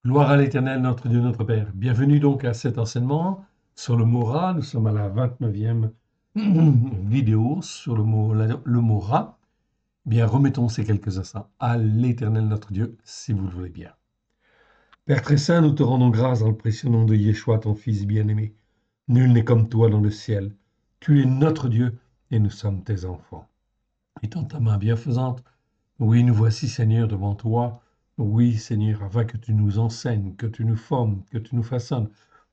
Gloire à l'Éternel, notre Dieu, notre Père. Bienvenue donc à cet enseignement sur le mot rat. Nous sommes à la 29e vidéo sur le mot rat. Bien, remettons ces quelques instants à l'Éternel, notre Dieu, si vous le voulez bien. Père très saint, nous te rendons grâce dans le précieux nom de Yeshua, ton Fils bien-aimé. Nul n'est comme toi dans le ciel. Tu es notre Dieu et nous sommes tes enfants. Étends ta main bienfaisante. Oui, nous voici, Seigneur, devant toi. Oui, Seigneur, afin que tu nous enseignes, que tu nous formes, que tu nous façonnes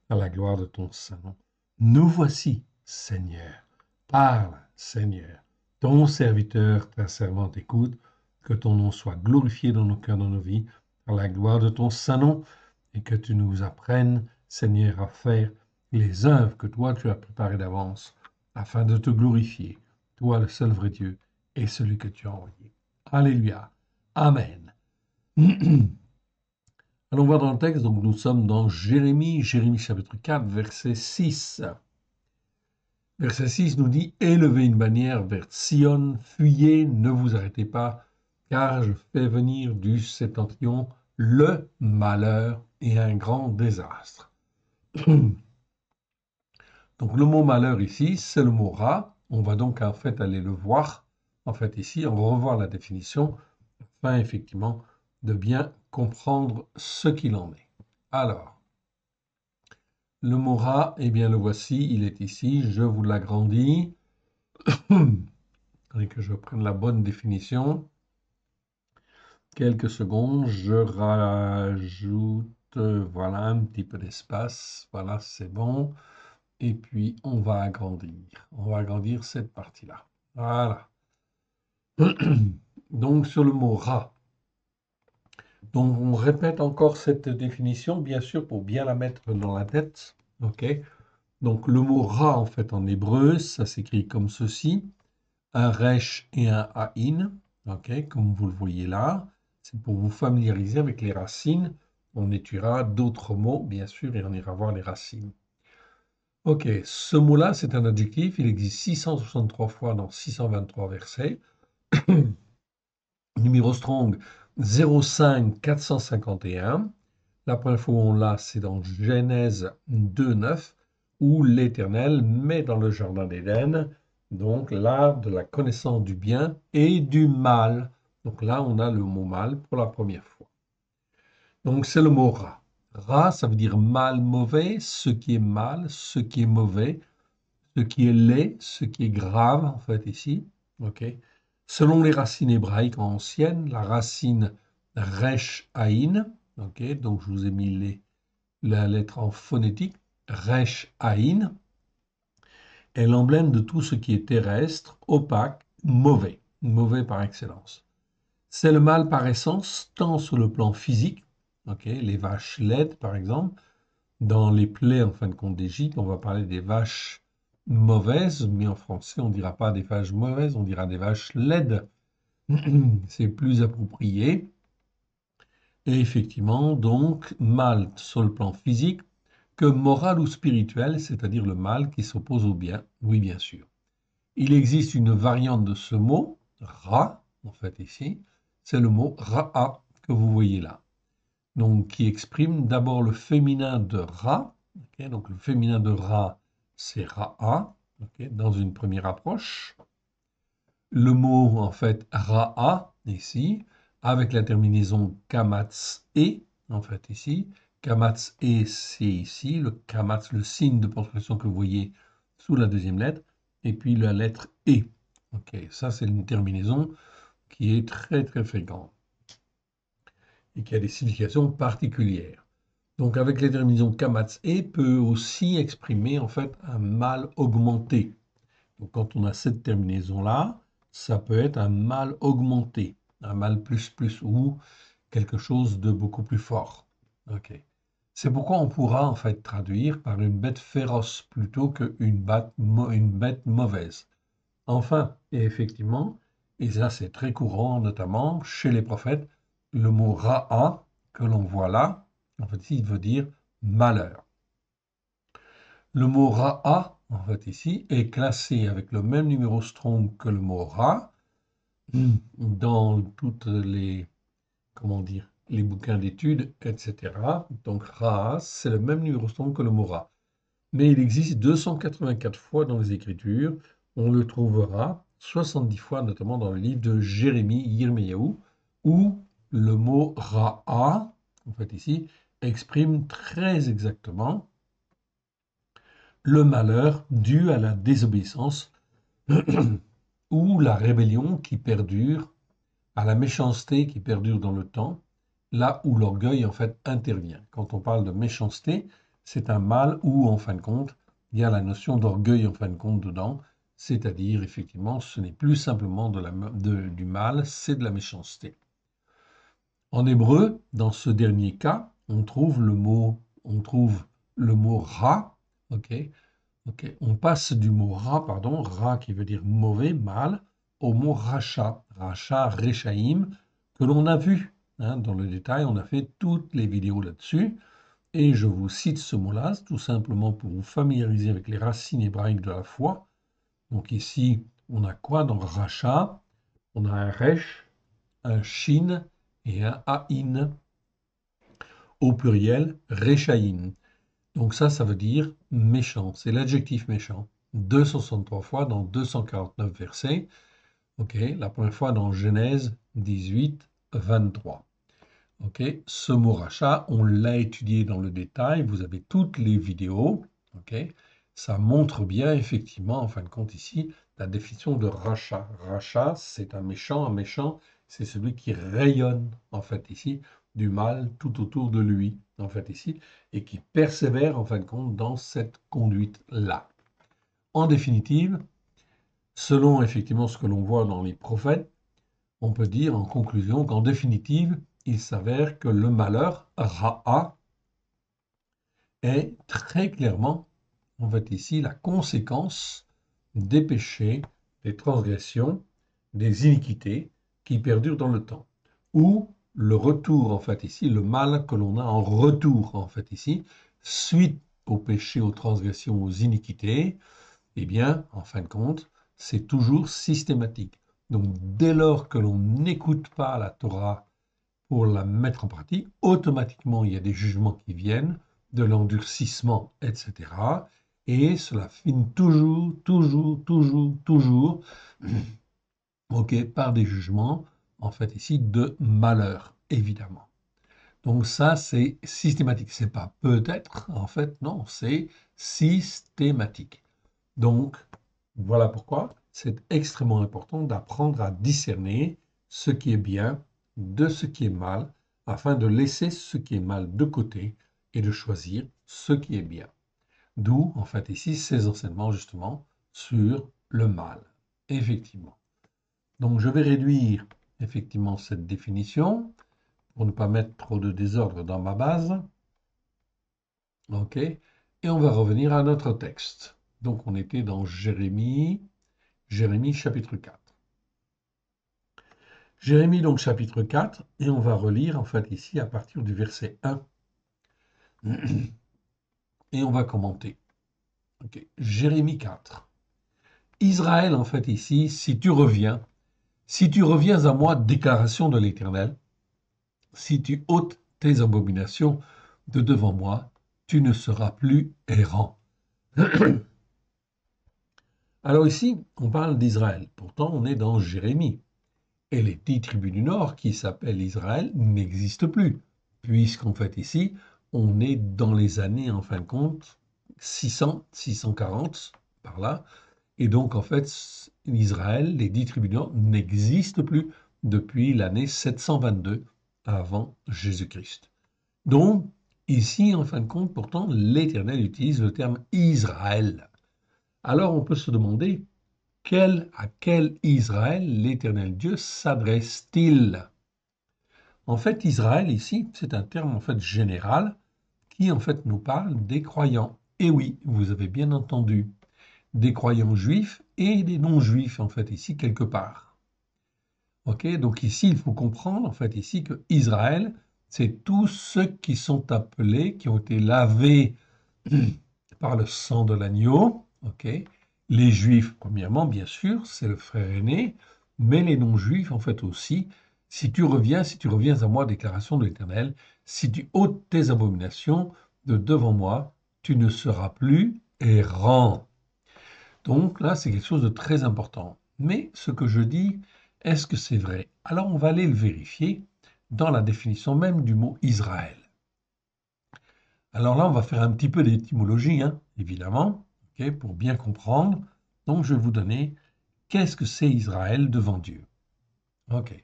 à la gloire de ton Saint-Nom. Nous voici, Seigneur. Parle, Seigneur. Ton serviteur, ta servante écoute. Que ton nom soit glorifié dans nos cœurs, dans nos vies, à la gloire de ton Saint-Nom, et que tu nous apprennes, Seigneur, à faire les œuvres que toi tu as préparées d'avance, afin de te glorifier, toi le seul vrai Dieu, et celui que tu as envoyé. Alléluia. Amen. Allons voir dans le texte, donc nous sommes dans Jérémie chapitre 4, verset 6. Verset 6 nous dit « Élevez une bannière vers Sion, fuyez, ne vous arrêtez pas, car je fais venir du septentrion le malheur et un grand désastre. » Donc le mot malheur ici, c'est le mot rat. On va donc en fait aller le voir. En fait ici, on va revoir la définition afin effectivement de bien comprendre ce qu'il en est. Alors, le mot rat, eh bien le voici, il est ici, je vous l'agrandis. Attendez que je prenne la bonne définition. Quelques secondes, je rajoute, voilà, un petit peu d'espace. Voilà, c'est bon. Et puis, on va agrandir. On va agrandir cette partie-là. Voilà. Donc, sur le mot rat. Donc, on répète encore cette définition, bien sûr, pour bien la mettre dans la tête. OK? Donc, le mot rat, en fait, en hébreu, ça s'écrit comme ceci. Un resh et un haïn. OK? Comme vous le voyez là. C'est pour vous familiariser avec les racines. On étudiera d'autres mots, bien sûr, et on ira voir les racines. Ok, ce mot-là, c'est un adjectif. Il existe 663 fois dans 623 versets. Numéro strong 05 451. La première fois où on l'a, c'est dans Genèse 2:9, où l'Éternel met dans le jardin d'Éden donc l'arbre de la connaissance du bien et du mal. Donc là, on a le mot mal pour la première fois. Donc c'est le mot rat. Rat, ça veut dire mal, mauvais, ce qui est mal, ce qui est mauvais, ce qui est laid, ce qui est grave, en fait, ici. Ok. Selon les racines hébraïques anciennes, la racine resh aïn, ok, donc je vous ai mis la lettre en phonétique, resh aïn, est l'emblème de tout ce qui est terrestre, opaque, mauvais par excellence. C'est le mal par essence, tant sur le plan physique, ok, les vaches laides par exemple, dans les plaies en fin de compte d'Égypte, on va parler des vaches mauvaises, mais en français on ne dira pas des vaches mauvaises, on dira des vaches laides. C'est plus approprié. Et effectivement, donc, mal sur le plan physique que moral ou spirituel, c'est-à-dire le mal qui s'oppose au bien. Oui, bien sûr. Il existe une variante de ce mot, ra, en fait ici, c'est le mot ra'a que vous voyez là. Donc, qui exprime d'abord le féminin de ra. Okay, donc, le féminin de ra, c'est ra'a, okay, dans une première approche. Le mot, en fait, ra'a, ici, avec la terminaison kamatz e, en fait, ici. Kamatz e, c'est ici, le kamatz, le signe de ponctuation que vous voyez sous la deuxième lettre, et puis la lettre e. Ok, ça, c'est une terminaison qui est très, très fréquente et qui a des significations particulières. Donc, avec les terminaisons kamatz e peut aussi exprimer, en fait, un mal augmenté. Donc, quand on a cette terminaison-là, ça peut être un mal augmenté, un mal plus ou quelque chose de beaucoup plus fort. Ok. C'est pourquoi on pourra en fait traduire par une bête féroce plutôt qu'une bête mauvaise. Enfin, et effectivement, et ça c'est très courant notamment chez les prophètes, le mot ra'a que l'on voit là, en fait, il veut dire malheur. Le mot ra'a, en fait, ici, est classé avec le même numéro strong que le mot ra dans toutes les, comment dire, les bouquins d'études, etc. Donc Ra, c'est le même numéro que le mot Ra. Mais il existe 284 fois dans les Écritures. On le trouvera 70 fois, notamment dans le livre de Jérémie, Yirmiyahu, où le mot Ra'a, en fait ici, exprime très exactement le malheur dû à la désobéissance ou la rébellion qui perdure, à la méchanceté qui perdure dans le temps, là où l'orgueil en fait intervient. Quand on parle de méchanceté, c'est un mal où en fin de compte, il y a la notion d'orgueil en fin de compte dedans, c'est-à-dire effectivement ce n'est plus simplement du mal, c'est de la méchanceté. En hébreu, dans ce dernier cas, on trouve le mot ra, ok, ok. On passe du mot ra qui veut dire mauvais, mal, au mot racha, rechaim, que l'on a vu dans le détail. On a fait toutes les vidéos là-dessus. Et je vous cite ce mot-là, tout simplement pour vous familiariser avec les racines hébraïques de la foi. Donc ici, on a quoi dans racha? On a un resh, un shin et un aïn. Au pluriel, rechaim. Donc ça veut dire méchant. C'est l'adjectif méchant. 263 fois dans 249 versets. Ok, la première fois dans Genèse 18, 23. Ok, ce mot rachat, on l'a étudié dans le détail. Vous avez toutes les vidéos. Ok, ça montre bien effectivement, en fin de compte ici, la définition de rachat. Rachat, c'est un méchant. Un méchant, c'est celui qui rayonne en fait ici du mal tout autour de lui en fait ici et qui persévère en fin de compte dans cette conduite-là. En définitive, selon effectivement ce que l'on voit dans les prophètes, on peut dire en conclusion qu'en définitive, il s'avère que le malheur, Ra'a, est très clairement, en fait ici, la conséquence des péchés, des transgressions, des iniquités qui perdurent dans le temps. Ou le retour, en fait ici, le mal que l'on a en retour, en fait ici, suite aux péchés, aux transgressions, aux iniquités, eh bien, en fin de compte, c'est toujours systématique. Donc, dès lors que l'on n'écoute pas la Torah pour la mettre en pratique, automatiquement, il y a des jugements qui viennent, de l'endurcissement, etc. Et cela finit toujours, ok, par des jugements, en fait, ici, de malheur, évidemment. Donc ça, c'est systématique. C'est pas peut-être, en fait, non, c'est systématique. Donc, voilà pourquoi c'est extrêmement important d'apprendre à discerner ce qui est bien de ce qui est mal, afin de laisser ce qui est mal de côté et de choisir ce qui est bien. D'où, en fait, ici, ces enseignements, justement, sur le mal. Effectivement. Donc, je vais réduire, effectivement, cette définition pour ne pas mettre trop de désordre dans ma base. OK. Et on va revenir à notre texte. Donc, on était dans Jérémie chapitre 4. Jérémie donc chapitre 4, et on va relire en fait ici à partir du verset 1. Et on va commenter. Okay. Jérémie 4. Israël en fait ici, si tu reviens à moi, déclaration de l'Éternel, si tu ôtes tes abominations de devant moi, tu ne seras plus errant. Alors ici, on parle d'Israël. Pourtant, on est dans Jérémie. Et les 10 tribus du Nord, qui s'appellent Israël, n'existent plus. Puisqu'en fait ici, on est dans les années, en fin de compte, 600, 640, par là. Et donc, en fait, Israël, les 10 tribus du Nord, n'existent plus depuis l'année 722 avant Jésus-Christ. Donc, ici, en fin de compte, pourtant, l'Éternel utilise le terme Israël. Alors, on peut se demander, à quel Israël l'Éternel Dieu s'adresse-t-il? En fait, Israël, ici, c'est un terme en fait général qui en fait nous parle des croyants. Et oui, vous avez bien entendu, des croyants juifs et des non-juifs, en fait, ici, quelque part. Ok, donc ici, il faut comprendre, en fait, ici, que Israël, c'est tous ceux qui sont appelés, qui ont été lavés par le sang de l'agneau, ok. Les juifs, premièrement, bien sûr, c'est le frère aîné, mais les non-juifs, en fait, aussi, Si tu reviens à moi, déclaration de l'Éternel, si tu ôtes tes abominations de devant moi, tu ne seras plus errant. Donc là, c'est quelque chose de très important. Mais ce que je dis, est-ce que c'est vrai? Alors on va aller le vérifier dans la définition même du mot Israël. Alors là, on va faire un petit peu d'étymologie, hein, évidemment, ok, pour bien comprendre. Donc je vais vous donner qu'est-ce que c'est Israël devant Dieu. Ok.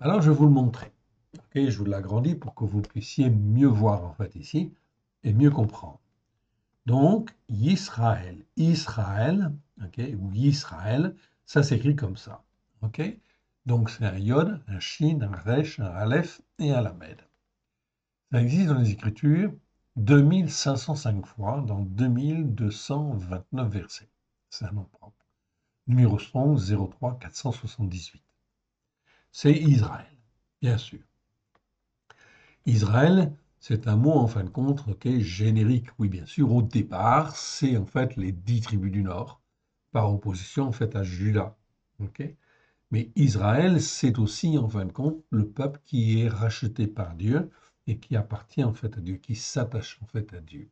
Alors je vais vous le montrer. Ok, je vous l'agrandis pour que vous puissiez mieux voir en fait ici et mieux comprendre. Donc, Yisraël, Israël, ok, ou Yisraël, ça s'écrit comme ça. Ok. Donc c'est un Yod, un Shin, un Resh, un Aleph et un Lamed. Ça existe dans les Écritures 2505 fois dans 2229 versets. C'est un nom propre. Numéro Strong 03 478. C'est Israël, bien sûr. Israël, c'est un mot en fin de compte générique. Oui, bien sûr, au départ, c'est en fait les 10 tribus du Nord, par opposition en fait à Juda. Okay. Mais Israël, c'est aussi en fin de compte le peuple qui est racheté par Dieu et qui appartient en fait à Dieu, qui s'attache en fait à Dieu.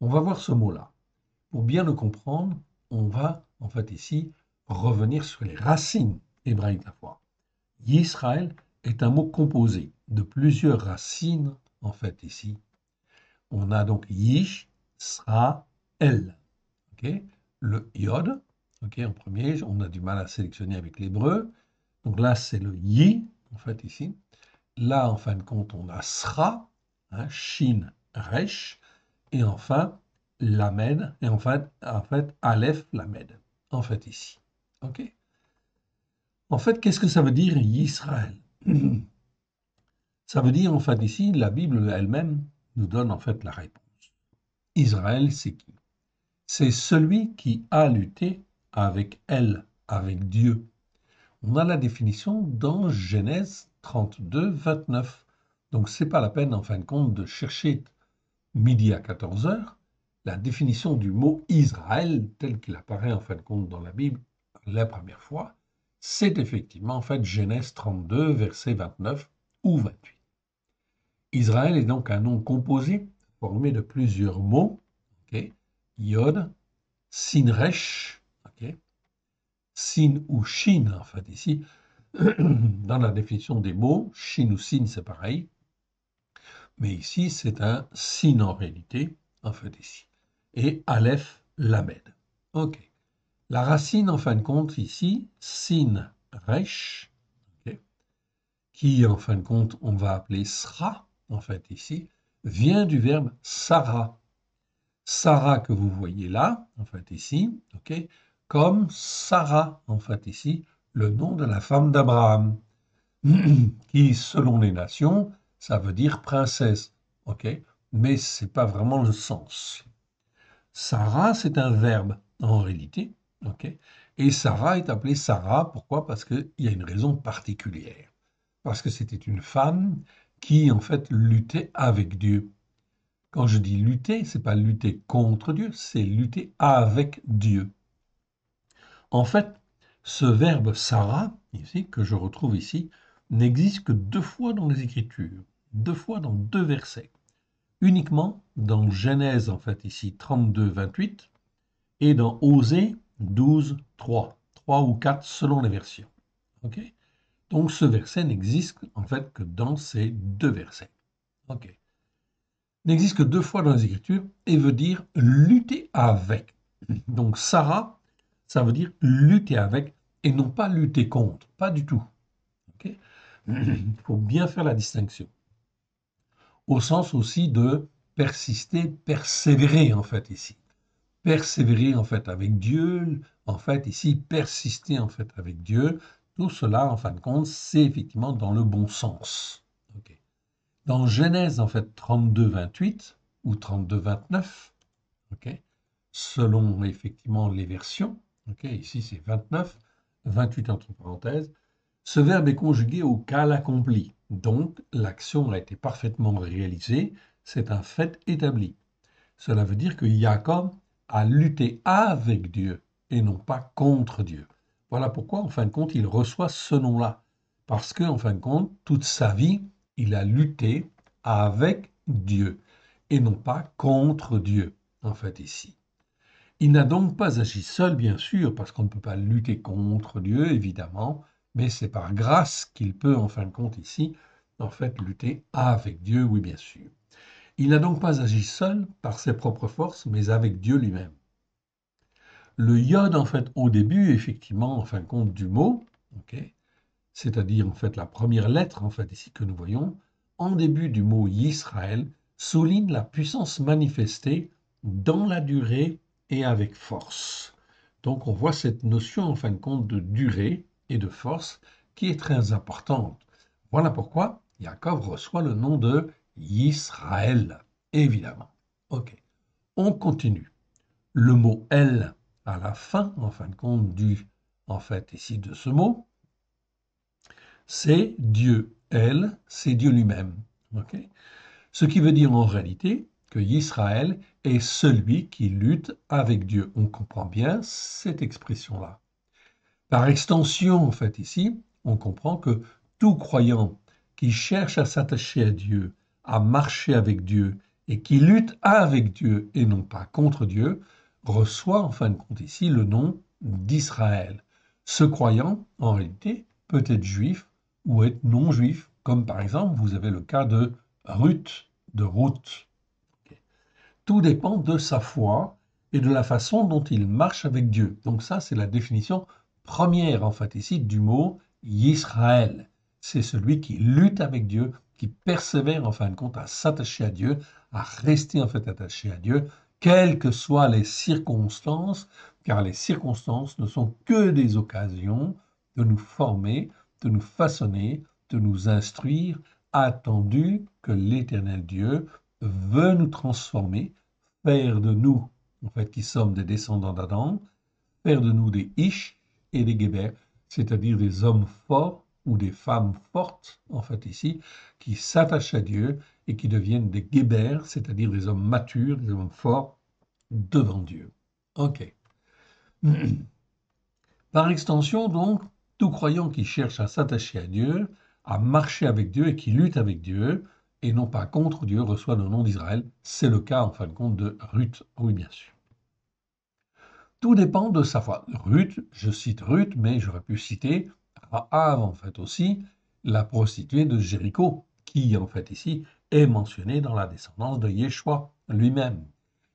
On va voir ce mot-là. Pour bien le comprendre, on va en fait ici revenir sur les racines hébraïques de la foi. Yisraël est un mot composé de plusieurs racines, en fait, ici. On a donc Yish, Sra, El. Okay. Le Yod, okay, en premier, on a du mal à sélectionner avec l'hébreu. Donc là, c'est le Yi, en fait, ici. Là, en fin de compte, on a Sra, hein, Shin, Resh, et enfin, Lamed, et en fait Aleph, Lamed, en fait, ici. OK. En fait, qu'est-ce que ça veut dire Yisraël? Ça veut dire, en fait, ici, la Bible elle-même nous donne en fait la réponse. Israël, c'est qui? C'est celui qui a lutté avec elle, avec Dieu. On a la définition dans Genèse 32, 29. Donc, c'est pas la peine, en fin de compte, de chercher midi à 14 heures. La définition du mot Israël, tel qu'il apparaît, en fin de compte, dans la Bible la première fois, c'est effectivement, en fait, Genèse 32, verset 29 ou 28. Israël est donc un nom composé, formé de plusieurs mots, okay? Yod, Sinresh, okay? Sin ou Shin, en fait, ici, dans la définition des mots, Shin ou Sin, c'est pareil, mais ici, c'est un Sin en réalité, en fait, ici, et Aleph, Lamed. Ok. La racine, en fin de compte, ici, Sin, Resh, okay? Qui, en fin de compte, on va appeler Sra, en fait, ici, vient du verbe Sarah. Sarah que vous voyez là, en fait, ici, ok, comme Sarah, en fait, ici, le nom de la femme d'Abraham, qui, selon les nations, ça veut dire princesse, ok, mais c'est pas vraiment le sens. Sarah, c'est un verbe, en réalité, ok, et Sarah est appelée Sarah, pourquoi? Parce qu'il y a une raison particulière. Parce que c'était une femme qui, en fait, luttait avec Dieu. Quand je dis lutter, c'est pas lutter contre Dieu, c'est lutter avec Dieu. En fait, ce verbe Sarah, ici, que je retrouve ici, n'existe que 2 fois dans les Écritures, 2 fois dans 2 versets. Uniquement dans Genèse, en fait, ici, 32, 28, et dans Osée 12, 3. 3 ou 4 selon les versions. Okay. Donc ce verset n'existe en fait que dans ces 2 versets. Okay. N'existe que 2 fois dans les Écritures et veut dire lutter avec. Donc Sarah, ça veut dire lutter avec et non pas lutter contre, pas du tout. Okay. Il faut bien faire la distinction. Au sens aussi de persister, persévérer en fait ici. Persévérer en fait avec Dieu, en fait ici persister en fait avec Dieu. Tout cela en fin de compte, c'est effectivement dans le bon sens. Okay. Dans Genèse en fait 32, 28 ou 32, 29, okay, selon effectivement les versions, okay, ici c'est 29, 28 entre parenthèses, ce verbe est conjugué au cas accompli. Donc l'action a été parfaitement réalisée, c'est un fait établi. Cela veut dire que Jacob a lutté avec Dieu et non pas contre Dieu. Voilà pourquoi, en fin de compte, il reçoit ce nom-là. Parce que, en fin de compte, toute sa vie, il a lutté avec Dieu et non pas contre Dieu, en fait, ici. Il n'a donc pas agi seul, bien sûr, parce qu'on ne peut pas lutter contre Dieu, évidemment, mais c'est par grâce qu'il peut, en fin de compte, ici, en fait, lutter avec Dieu, oui, bien sûr. Il n'a donc pas agi seul par ses propres forces, mais avec Dieu lui-même. Le yod, en fait, au début, effectivement, en fin de compte, du mot, ok, c'est-à-dire, en fait, la première lettre, en fait, ici que nous voyons, en début du mot Yisraël, souligne la puissance manifestée dans la durée et avec force. Donc, on voit cette notion, en fin de compte, de durée et de force qui est très importante. Voilà pourquoi Jacob reçoit le nom de Yisraël, évidemment. Ok, on continue. Le mot El à la fin, en fin de compte, en fait, ici de ce mot, c'est Dieu. El, c'est Dieu lui-même. Ok. Ce qui veut dire en réalité que Israël est celui qui lutte avec Dieu. On comprend bien cette expression-là. Par extension, en fait, ici, on comprend que tout croyant qui cherche à s'attacher à Dieu, à marcher avec Dieu et qui lutte avec Dieu et non pas contre Dieu, reçoit en fin de compte ici le nom d'Israël. Ce croyant, en réalité, peut être juif ou être non juif, comme par exemple, vous avez le cas de Ruth, de Ruth. Tout dépend de sa foi et de la façon dont il marche avec Dieu. Donc ça, c'est la définition première, en fait, ici, du mot Yisraël. C'est celui qui lutte avec Dieu, qui persévère, en fin de compte, à s'attacher à Dieu, à rester, en fait, attaché à Dieu, quelles que soient les circonstances, car les circonstances ne sont que des occasions de nous former, de nous façonner, de nous instruire, attendu que l'Éternel Dieu veut nous transformer, faire de nous, en fait, qui sommes des descendants d'Adam, faire de nous des Ish et des Géber, c'est-à-dire des hommes forts ou des femmes fortes, en fait, ici, qui s'attachent à Dieu et qui deviennent des Géber, c'est-à-dire des hommes matures, des hommes forts devant Dieu. Ok. Par extension, donc, tout croyant qui cherche à s'attacher à Dieu, à marcher avec Dieu et qui lutte avec Dieu, et non pas contre Dieu, reçoit le nom d'Israël. C'est le cas, en fin de compte, de Ruth. Oui, bien sûr. Tout dépend de sa foi. Ruth, je cite Ruth, mais j'aurais pu citer Rahab, en fait, aussi, la prostituée de Jéricho, qui, en fait, ici, est mentionnée dans la descendance de Yeshua lui-même.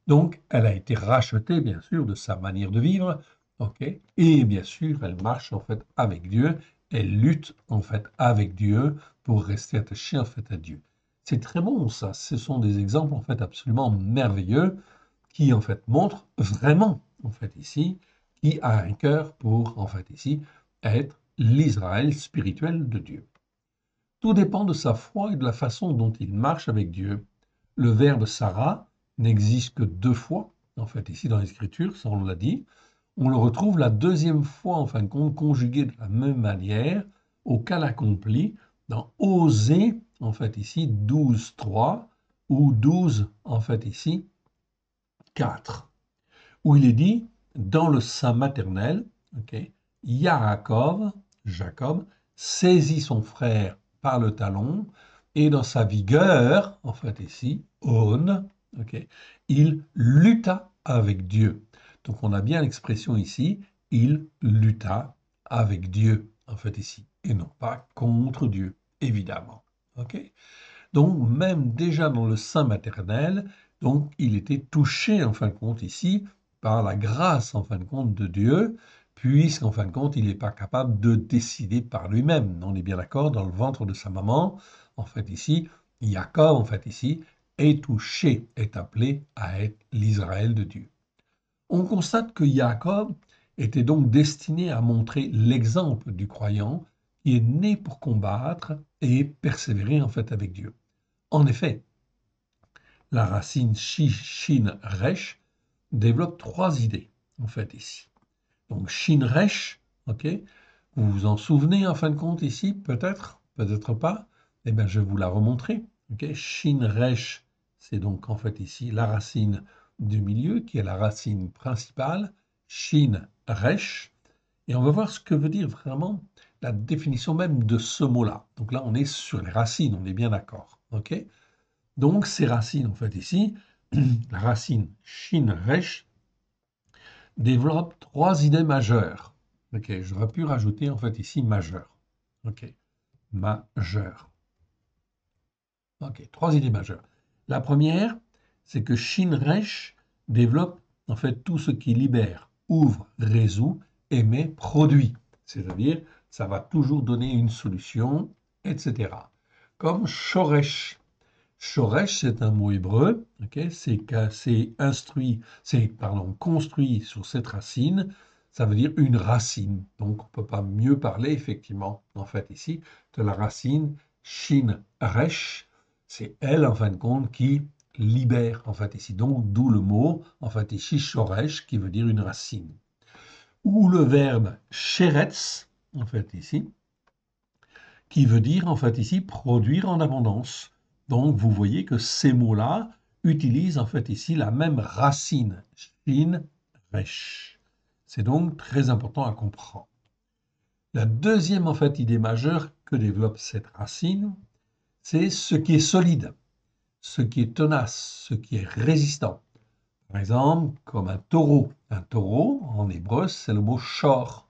Donc, elle a été rachetée, bien sûr, de sa manière de vivre, ok, et bien sûr, elle marche, en fait, avec Dieu, elle lutte, en fait, avec Dieu pour rester attachée, en fait, à Dieu. C'est très bon, ça. Ce sont des exemples, en fait, absolument merveilleux qui, en fait, montrent vraiment, en fait, ici, qui a un cœur pour, en fait, ici, être l'Israël spirituel de Dieu. Tout dépend de sa foi et de la façon dont il marche avec Dieu. Le verbe Sarah n'existe que deux fois, en fait, ici dans l'Écriture, ça on l'a dit. On le retrouve la deuxième fois, en fin de compte, conjugué de la même manière, au cas accompli, dans Osée, en fait, ici, 12.3, ou 12, en fait, ici, 4, où il est dit, dans le sein maternel, ok, Yaakov, Jacob, saisit son frère par le talon, et dans sa vigueur, en fait ici, On, ok, il lutta avec Dieu. Donc on a bien l'expression ici, il lutta avec Dieu, en fait ici, et non pas contre Dieu, évidemment. Ok. Donc même déjà dans le sein maternel, donc il était touché en fin de compte ici par la grâce en fin de compte de Dieu, puisqu'en fin de compte il n'est pas capable de décider par lui-même. On est bien d'accord, dans le ventre de sa maman, en fait ici, Jacob en fait ici est touché, est appelé à être l'Israël de Dieu. On constate que Jacob était donc destiné à montrer l'exemple du croyant qui est né pour combattre et persévérer en fait avec Dieu. En effet, la racine Shin Resh développe trois idées, en fait, ici. Donc, Shin Resh, ok, vous vous en souvenez en fin de compte ici, peut-être, peut-être pas, eh bien, je vais vous la remontrer. Ok, Shin Resh, c'est donc en fait ici la racine du milieu, qui est la racine principale, Shin Resh, et on va voir ce que veut dire vraiment la définition même de ce mot-là. Donc là, on est sur les racines, on est bien d'accord. Ok? Donc ces racines, en fait, ici, la racine shin resh développe trois idées majeures. Ok, j'aurais pu rajouter en fait ici majeur. Ok, majeur. Ok, trois idées majeures. La première, c'est que Shinresh développe en fait tout ce qui libère, ouvre, résout, émet, produit. C'est-à-dire, ça va toujours donner une solution, etc. Comme Shoresh. Shoresh, c'est un mot hébreu, okay? C'est construit sur cette racine, ça veut dire une racine. Donc, on ne peut pas mieux parler, effectivement, en fait, ici, de la racine Shin Resh. C'est elle, en fin de compte, qui libère, en fait, ici. Donc, d'où le mot, en fait, ici, Shoresh, qui veut dire une racine. Ou le verbe Sheretz, en fait, ici, qui veut dire en fait ici produire en abondance. Donc vous voyez que ces mots-là utilisent en fait ici la même racine, shin, resh. C'est donc très important à comprendre. La deuxième en fait idée majeure que développe cette racine, c'est ce qui est solide, ce qui est tenace, ce qui est résistant. Par exemple, comme un taureau. Un taureau, en hébreu, c'est le mot shor.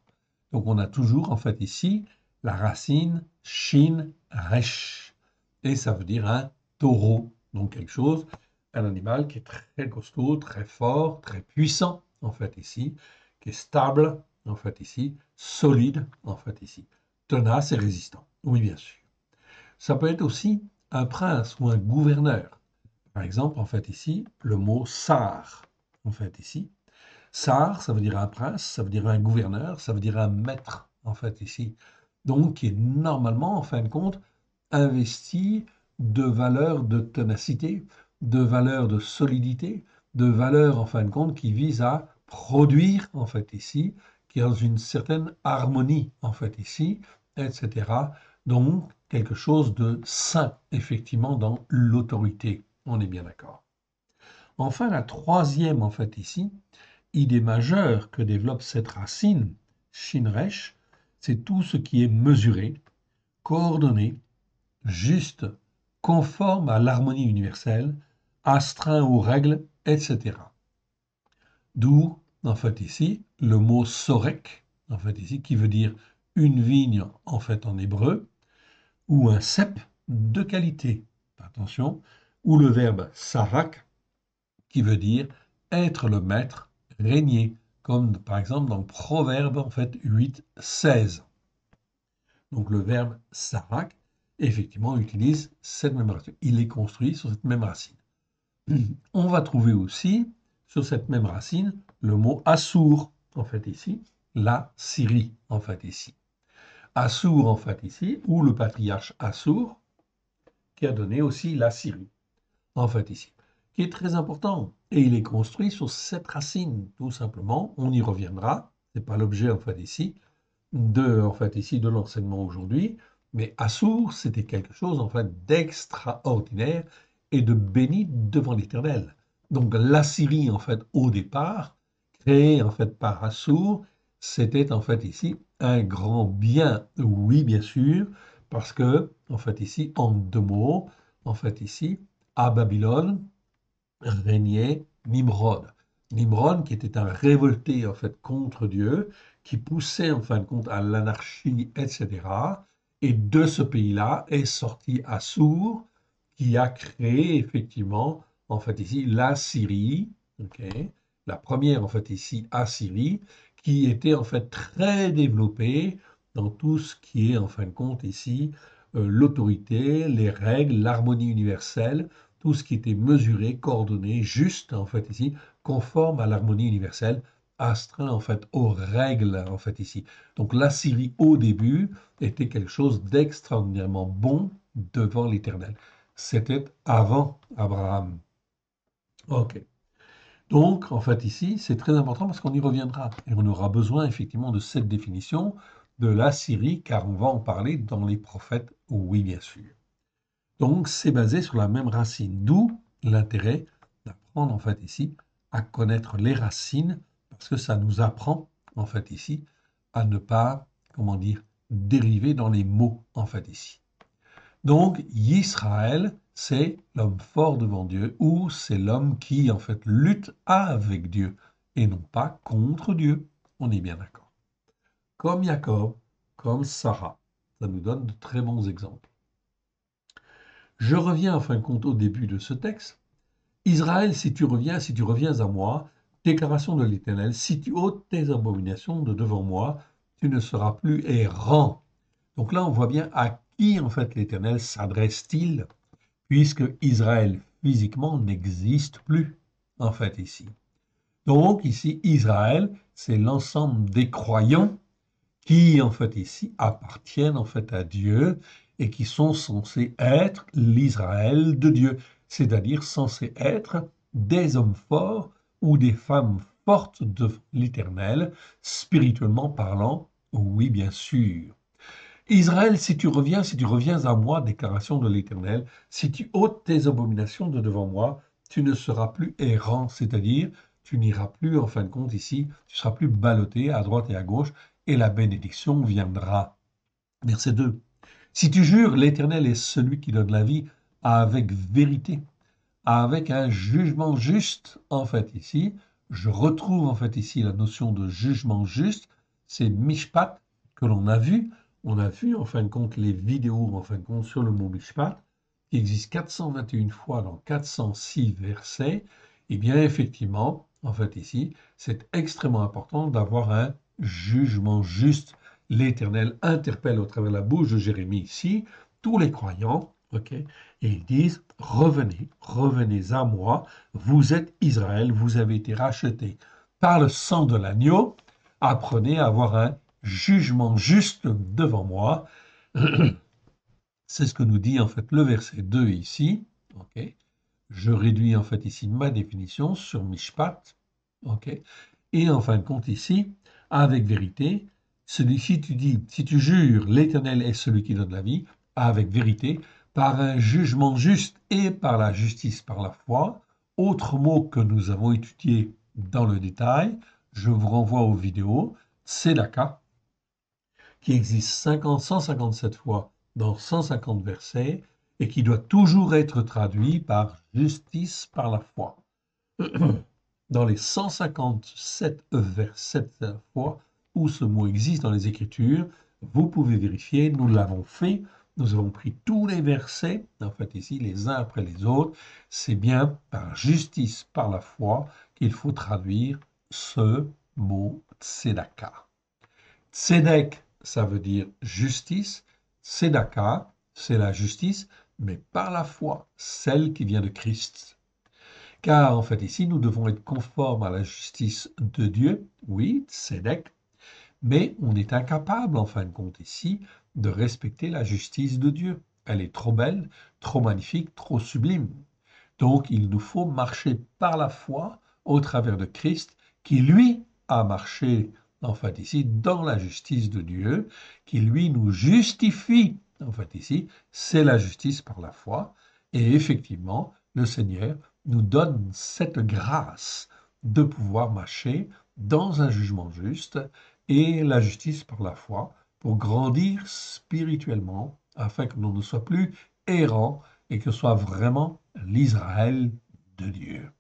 Donc on a toujours en fait ici la racine shin resh. Et ça veut dire un taureau. Donc quelque chose, un animal qui est très costaud, très fort, très puissant en fait ici, qui est stable en fait ici, solide en fait ici, tenace et résistant. Oui, bien sûr. Ça peut être aussi un prince ou un gouverneur. Par exemple, en fait ici, le mot sar. En fait ici, Sar, ça veut dire un prince, ça veut dire un gouverneur, ça veut dire un maître, en fait, ici. Donc, qui est normalement, en fin de compte, investi de valeurs de ténacité, de valeurs de solidité, de valeurs, en fin de compte, qui visent à produire, en fait, ici, qui est dans une certaine harmonie, en fait, ici, etc. Donc, quelque chose de sain, effectivement, dans l'autorité. On est bien d'accord. Enfin, la troisième, en fait, ici, idée majeure que développe cette racine, Shinresh, c'est tout ce qui est mesuré, coordonné, juste, conforme à l'harmonie universelle, astreint aux règles, etc. D'où, en fait, ici, le mot sorek, en fait, ici, qui veut dire une vigne, en fait, en hébreu, ou un cep de qualité. Attention, ou le verbe sarak, qui veut dire être le maître, régner, comme par exemple dans Proverbe en fait 8, 16. Donc le verbe sarak, effectivement, utilise cette même racine. Il est construit sur cette même racine. On va trouver aussi sur cette même racine le mot Assour, en fait ici, la Syrie, en fait ici. Assour, en fait ici, ou le patriarche Assour, qui a donné aussi la Syrie, en fait ici, qui est très important. Et il est construit sur cette racine, tout simplement. On y reviendra. Ce n'est pas l'objet, en fait, ici, de l'enseignement aujourd'hui. Mais Assour, c'était quelque chose, en fait, d'extraordinaire et de béni devant l'Éternel. Donc, l'Assyrie, en fait, au départ, créée, en fait, par Assour, c'était, en fait, ici, un grand bien. Oui, bien sûr, parce que, en fait, ici, en deux mots, en fait, ici, à Babylone régnait Nimrod. Nimrod, qui était un révolté en fait contre Dieu, qui poussait en fin de compte à l'anarchie, etc. Et de ce pays-là est sorti Assur, qui a créé effectivement en fait ici la Syrie, okay, la première en fait ici Assyrie, qui était en fait très développée dans tout ce qui est en fin de compte ici l'autorité, les règles, l'harmonie universelle, tout ce qui était mesuré, coordonné, juste en fait ici, conforme à l'harmonie universelle, astreint en fait aux règles en fait ici. Donc l'Assyrie au début était quelque chose d'extraordinairement bon devant l'Éternel. C'était avant Abraham. Ok. Donc, en fait, ici, c'est très important parce qu'on y reviendra. Et on aura besoin effectivement de cette définition de la Syrie, car on va en parler dans les prophètes, oui, bien sûr. Donc, c'est basé sur la même racine, d'où l'intérêt d'apprendre, en fait, ici, à connaître les racines, parce que ça nous apprend, en fait, ici, à ne pas, comment dire, dérivé dans les mots, en fait, ici. Donc, Yisraël, c'est l'homme fort devant Dieu, ou c'est l'homme qui, en fait, lutte avec Dieu, et non pas contre Dieu. On est bien d'accord. Comme Jacob, comme Sarah. Ça nous donne de très bons exemples. Je reviens en fin de compte au début de ce texte. Israël, si tu reviens à moi, déclaration de l'Éternel, si tu ôtes tes abominations de devant moi, tu ne seras plus errant. Donc là, on voit bien à qui en fait l'Éternel s'adresse-t-il, puisque Israël physiquement n'existe plus en fait ici. Donc ici, Israël, c'est l'ensemble des croyants qui en fait ici appartiennent en fait à Dieu et qui sont censés être l'Israël de Dieu, c'est-à-dire censés être des hommes forts ou des femmes fortes de l'Éternel, spirituellement parlant, oui bien sûr. Israël, si tu reviens à moi, déclaration de l'Éternel, si tu ôtes tes abominations de devant moi, tu ne seras plus errant, c'est-à-dire tu n'iras plus, en fin de compte, ici, tu seras plus ballotté à droite et à gauche, et la bénédiction viendra. Verset 2. Si tu jures, l'Éternel est celui qui donne la vie avec vérité, avec un jugement juste, en fait, ici. Je retrouve, en fait, ici, la notion de jugement juste. C'est Mishpat que l'on a vu. On a vu, en fin de compte, les vidéos, en fin de compte, sur le mot Mishpat, qui existe 421 fois dans 406 versets. Eh bien, effectivement, en fait, ici, c'est extrêmement important d'avoir un jugement juste. L'Éternel interpelle au travers de la bouche de Jérémie ici tous les croyants, ok, et ils disent, revenez, revenez à moi, vous êtes Israël, vous avez été rachetés par le sang de l'agneau, apprenez à avoir un jugement juste devant moi. C'est ce que nous dit en fait le verset 2 ici, ok. Je réduis en fait ici ma définition sur Mishpat, ok. Et en fin de compte ici, avec vérité, celui-ci tu dis, si tu jures, l'Éternel est celui qui donne la vie, avec vérité, par un jugement juste et par la justice, par la foi. Autre mot que nous avons étudié dans le détail, je vous renvoie aux vidéos, Tzedaka, qui existe 157 fois dans 150 versets et qui doit toujours être traduit par justice par la foi. Dans les 157 versets fois où ce mot existe dans les Écritures, vous pouvez vérifier, nous l'avons fait, nous avons pris tous les versets, en fait ici, les uns après les autres, c'est bien par justice, par la foi, qu'il faut traduire ce mot tzedaka. Tzedek, ça veut dire justice, tzedaka, c'est la justice, mais par la foi, celle qui vient de Christ. Car en fait ici, nous devons être conformes à la justice de Dieu, oui, tzedek, mais on est incapable, en fin de compte ici, de respecter la justice de Dieu. Elle est trop belle, trop magnifique, trop sublime. Donc il nous faut marcher par la foi au travers de Christ, qui lui a marché, en fait ici, dans la justice de Dieu, qui lui nous justifie, en fait ici, c'est la justice par la foi. Et effectivement, le Seigneur nous donne cette grâce de pouvoir marcher dans un jugement juste et la justice par la foi pour grandir spirituellement afin que l'on ne soit plus errant et que ce soit vraiment l'Israël de Dieu,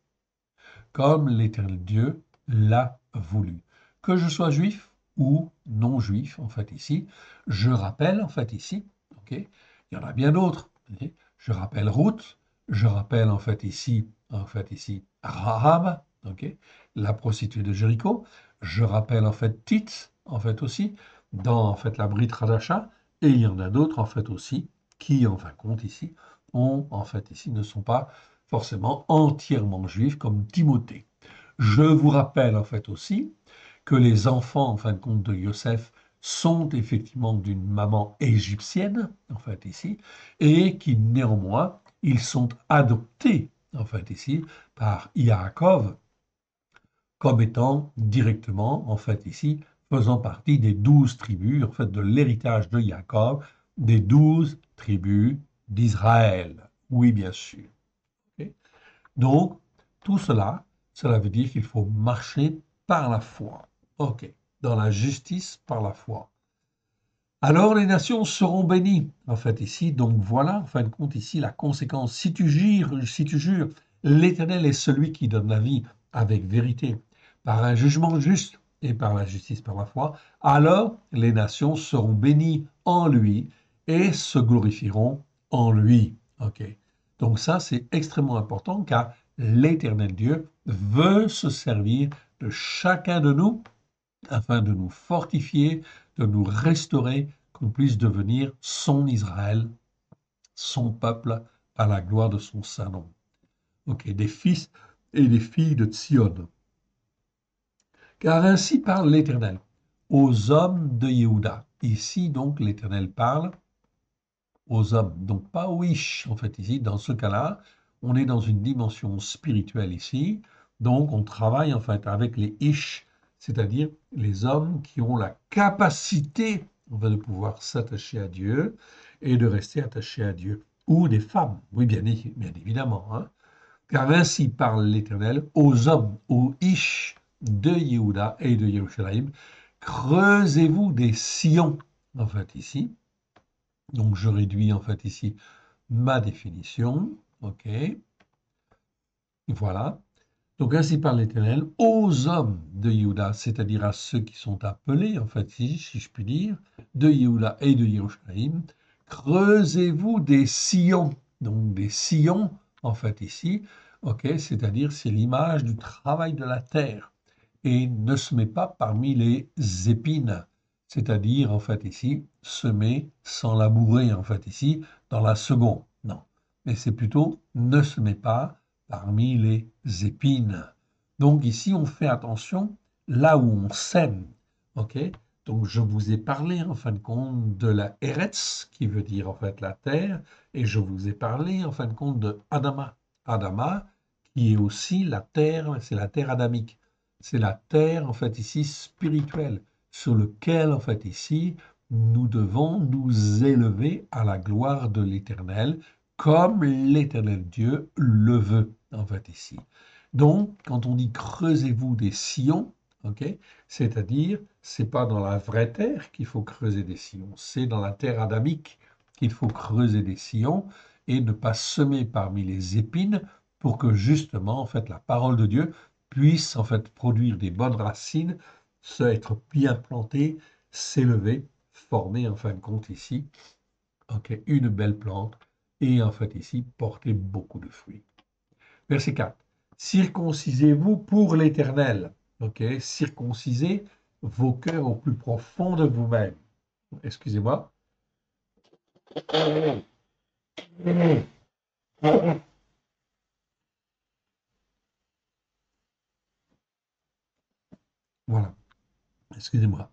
comme l'Éternel Dieu l'a voulu. Que je sois juif ou non juif, en fait ici, je rappelle en fait ici, ok, il y en a bien d'autres. Okay, je rappelle Ruth, je rappelle en fait ici Rahab, ok, la prostituée de Jéricho. Je rappelle en fait Tite, en fait aussi, dans en fait la Brit Hadasha, et il y en a d'autres en fait aussi qui, en fin de compte ici, en fait ici ne sont pas forcément entièrement juifs comme Timothée. Je vous rappelle en fait aussi que les enfants en fin de compte de Yosef sont effectivement d'une maman égyptienne en fait ici et qui néanmoins ils sont adoptés en fait ici par Yaakov comme étant directement en fait ici faisant partie des 12 tribus en fait de l'héritage de Yaakov des 12 tribus d'Israël. Oui, bien sûr. Okay. Donc, tout cela, cela veut dire qu'il faut marcher par la foi. OK. Dans la justice par la foi. Alors les nations seront bénies, en fait, ici. Donc voilà, en fin de compte, ici, la conséquence. Si tu jures, l'Éternel est celui qui donne la vie avec vérité, par un jugement juste et par la justice, par la foi, alors les nations seront bénies en lui et se glorifieront en lui. OK. Donc ça, c'est extrêmement important car l'Éternel Dieu veut se servir de chacun de nous afin de nous fortifier, de nous restaurer, qu'on puisse devenir son Israël, son peuple, à la gloire de son saint nom. Ok, des fils et des filles de Sion. Car ainsi parle l'Éternel aux hommes de Yehuda. Ici, donc, l'Éternel parle aux hommes, donc pas aux Ish, en fait, ici, dans ce cas-là, on est dans une dimension spirituelle ici, donc on travaille, en fait, avec les Ish, c'est-à-dire les hommes qui ont la capacité, de pouvoir s'attacher à Dieu et de rester attachés à Dieu, ou des femmes, oui, bien évidemment, hein. Car ainsi parle l'Éternel aux hommes, aux Ish de Yehuda et de Jérusalem, creusez-vous des sillons, en fait, ici, donc je réduis en fait ici ma définition. OK. Voilà. Donc ainsi parle l'Éternel aux hommes de Yehuda, c'est-à-dire à ceux qui sont appelés, en fait, si je puis dire, de Yehuda et de Jérusalem, creusez-vous des sillons. Donc des sillons, en fait, ici, OK, c'est-à-dire c'est l'image du travail de la terre et ne se met pas parmi les épines, c'est-à-dire en fait ici, semer sans labourer en fait ici, dans la seconde. Non, mais c'est plutôt ne se met pas parmi les épines. Donc ici, on fait attention là où on sème. Ok. Donc je vous ai parlé en fin de compte de la Eretz, qui veut dire en fait la terre, et je vous ai parlé en fin de compte de Adama. Adama, qui est aussi la terre, c'est la terre adamique. C'est la terre, en fait, ici, spirituelle, sur lequel, en fait, ici, nous devons nous élever à la gloire de l'Éternel, comme l'Éternel Dieu le veut, en fait, ici. Donc, quand on dit creusez-vous des sillons, ok, c'est-à-dire, c'est pas dans la vraie terre qu'il faut creuser des sillons, c'est dans la terre adamique qu'il faut creuser des sillons et ne pas semer parmi les épines pour que justement, en fait, la parole de Dieu puisse en fait produire des bonnes racines, se être bien planté, s'élever, former en fin de compte ici, ok, une belle plante et en fait ici porter beaucoup de fruits. Verset 4. Circoncisez-vous pour l'Éternel. Ok, circoncisez vos cœurs au plus profond de vous-même. Excusez-moi. Voilà, excusez-moi.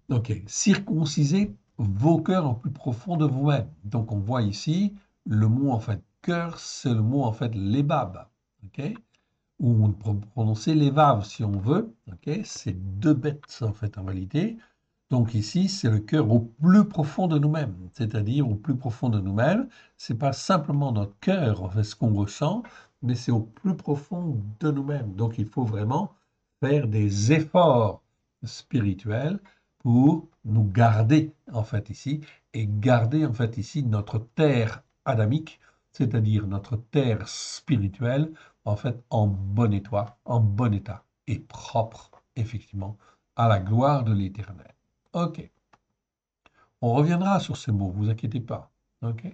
Ok, circoncisez vos cœurs au plus profond de vous-même. Donc on voit ici le mot en fait cœur, c'est le mot en fait lebab, ok, ou on peut prononcer levav si on veut, ok, c'est deux bêtes en fait en réalité. Donc ici c'est le cœur au plus profond de nous-mêmes, c'est-à-dire au plus profond de nous-mêmes. C'est pas simplement notre cœur en fait ce qu'on ressent, mais c'est au plus profond de nous-mêmes. Donc il faut vraiment faire des efforts spirituels pour nous garder en fait ici et garder en fait ici notre terre adamique, c'est-à-dire notre terre spirituelle en fait en bon état et propre effectivement à la gloire de l'Éternel. Ok, on reviendra sur ces mots, vous inquiétez pas. Ok,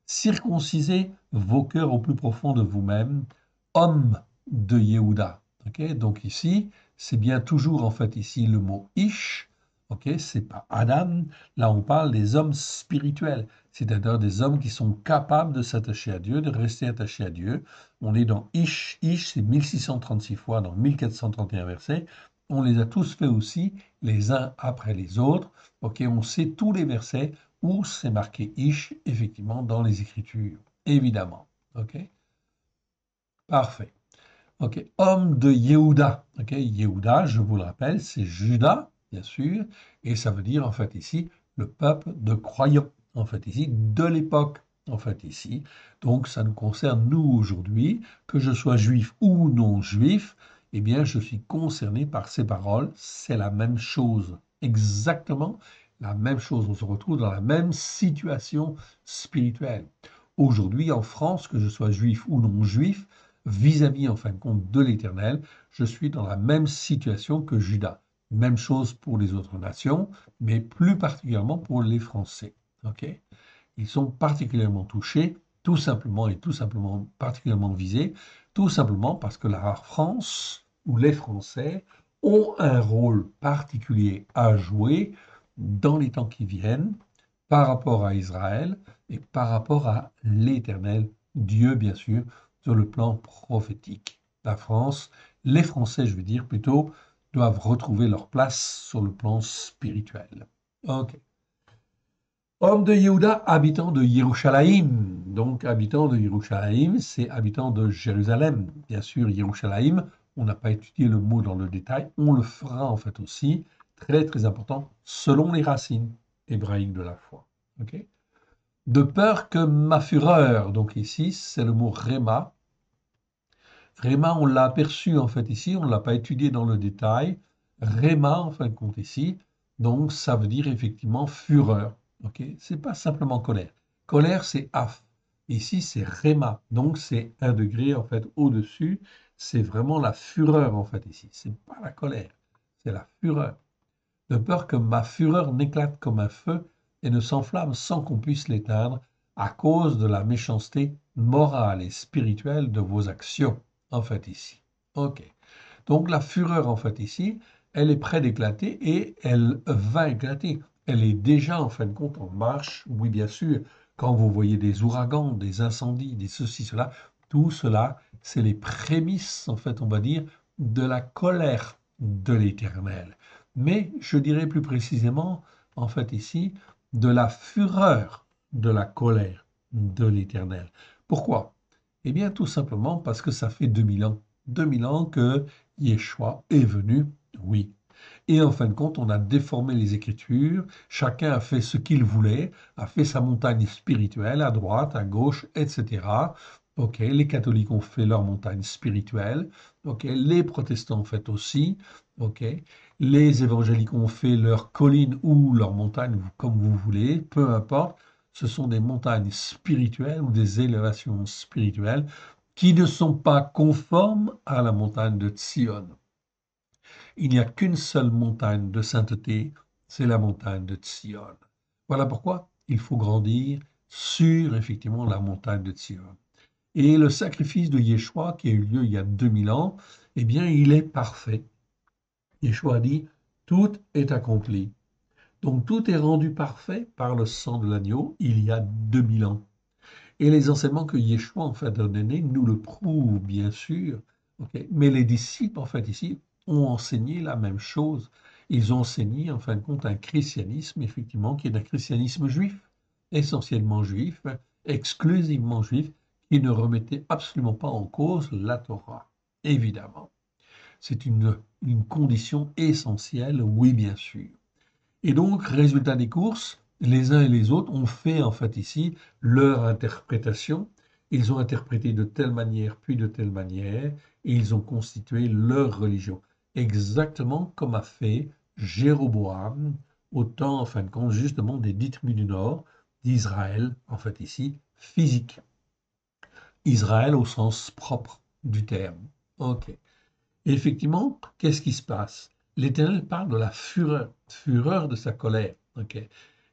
circoncisez vos cœurs au plus profond de vous-même, hommes de Yehuda. Ok, donc ici, c'est bien toujours en fait ici le mot ish. Ok, c'est pas Adam. Là, on parle des hommes spirituels, c'est-à-dire des hommes qui sont capables de s'attacher à Dieu, de rester attachés à Dieu. On est dans ish. Ish, c'est 1636 fois dans 1431 versets. On les a tous fait aussi, les uns après les autres. Ok, on sait tous les versets où c'est marqué Ish, effectivement, dans les Écritures, évidemment. OK? Parfait. OK, homme de Yehuda. OK, Yehuda, je vous le rappelle, c'est Juda, bien sûr, et ça veut dire, en fait, ici, le peuple de croyants, en fait, ici, de l'époque, en fait, ici. Donc, ça nous concerne, nous, aujourd'hui, que je sois juif ou non juif, eh bien, je suis concerné par ces paroles, c'est la même chose, exactement, La même chose, on se retrouve dans la même situation spirituelle. Aujourd'hui, en France, que je sois juif ou non juif, vis-à-vis, en fin de compte, de l'Éternel, je suis dans la même situation que Judas. Même chose pour les autres nations, mais plus particulièrement pour les Français. Ok? Ils sont particulièrement touchés, tout simplement et tout simplement particulièrement visés, tout simplement parce que la France ou les Français ont un rôle particulier à jouer dans les temps qui viennent par rapport à Israël et par rapport à l'Éternel, Dieu bien sûr, sur le plan prophétique. La France, les Français, je veux dire plutôt, doivent retrouver leur place sur le plan spirituel. Ok. Homme de Yehuda, habitant de Yerushalayim. Donc, habitant de Yerushalayim, c'est habitant de Jérusalem. Bien sûr, Yerushalayim, on n'a pas étudié le mot dans le détail, on le fera en fait aussi, très très important, selon les racines hébraïques de la foi. Ok. De peur que ma fureur, donc ici, c'est le mot réma. Réma, on l'a aperçu en fait ici, on ne l'a pas étudié dans le détail. Réma, en fin de compte ici, donc ça veut dire effectivement fureur. Ok, c'est pas simplement colère. Colère, c'est af. Ici, c'est réma, donc c'est un degré en fait au-dessus. C'est vraiment la fureur en fait ici. C'est pas la colère, c'est la fureur. De peur que ma fureur n'éclate comme un feu et ne s'enflamme sans qu'on puisse l'éteindre à cause de la méchanceté morale et spirituelle de vos actions, en fait, ici. Ok. Donc la fureur, en fait, ici, elle est près d'éclater et elle va éclater. Elle est déjà, en fin de compte, en marche. Oui, bien sûr, quand vous voyez des ouragans, des incendies, des ceci, cela, tout cela, c'est les prémices, en fait, on va dire, de la colère de l'Éternel. Mais je dirais plus précisément, en fait, ici, de la fureur de la colère de l'Éternel. Pourquoi? Eh bien, tout simplement parce que ça fait 2000 ans. 2000 ans que Yeshua est venu, oui. Et en fin de compte, on a déformé les Écritures, chacun a fait ce qu'il voulait, a fait sa montagne spirituelle à droite, à gauche, etc. Ok, les catholiques ont fait leur montagne spirituelle, ok, les protestants ont fait aussi, ok, les évangéliques ont fait leur colline ou leur montagne, comme vous voulez, peu importe, ce sont des montagnes spirituelles ou des élévations spirituelles qui ne sont pas conformes à la montagne de Sion. Il n'y a qu'une seule montagne de sainteté, c'est la montagne de Sion. Voilà pourquoi il faut grandir sur effectivement la montagne de Sion. Et le sacrifice de Yeshua qui a eu lieu il y a 2000 ans, eh bien, il est parfait. Yeshua dit, tout est accompli. Donc tout est rendu parfait par le sang de l'agneau il y a 2000 ans. Et les enseignements que Yeshua en fait a donnés nous le prouvent bien sûr. Okay. Mais les disciples en fait ici ont enseigné la même chose. Ils ont enseigné en fin de compte un christianisme effectivement qui est un christianisme juif, essentiellement juif, exclusivement juif, qui ne remettait absolument pas en cause la Torah. Évidemment, c'est une condition essentielle, oui bien sûr. Et donc, résultat des courses, les uns et les autres ont fait en fait ici leur interprétation. Ils ont interprété de telle manière, puis de telle manière, et ils ont constitué leur religion. Exactement comme a fait Jéroboam au temps, en fin de compte, justement des 10 tribus du Nord d'Israël, en fait ici, physique. Israël au sens propre du terme. Ok. Et effectivement, qu'est-ce qui se passe? L'Éternel parle de la fureur, fureur de sa colère. Ok.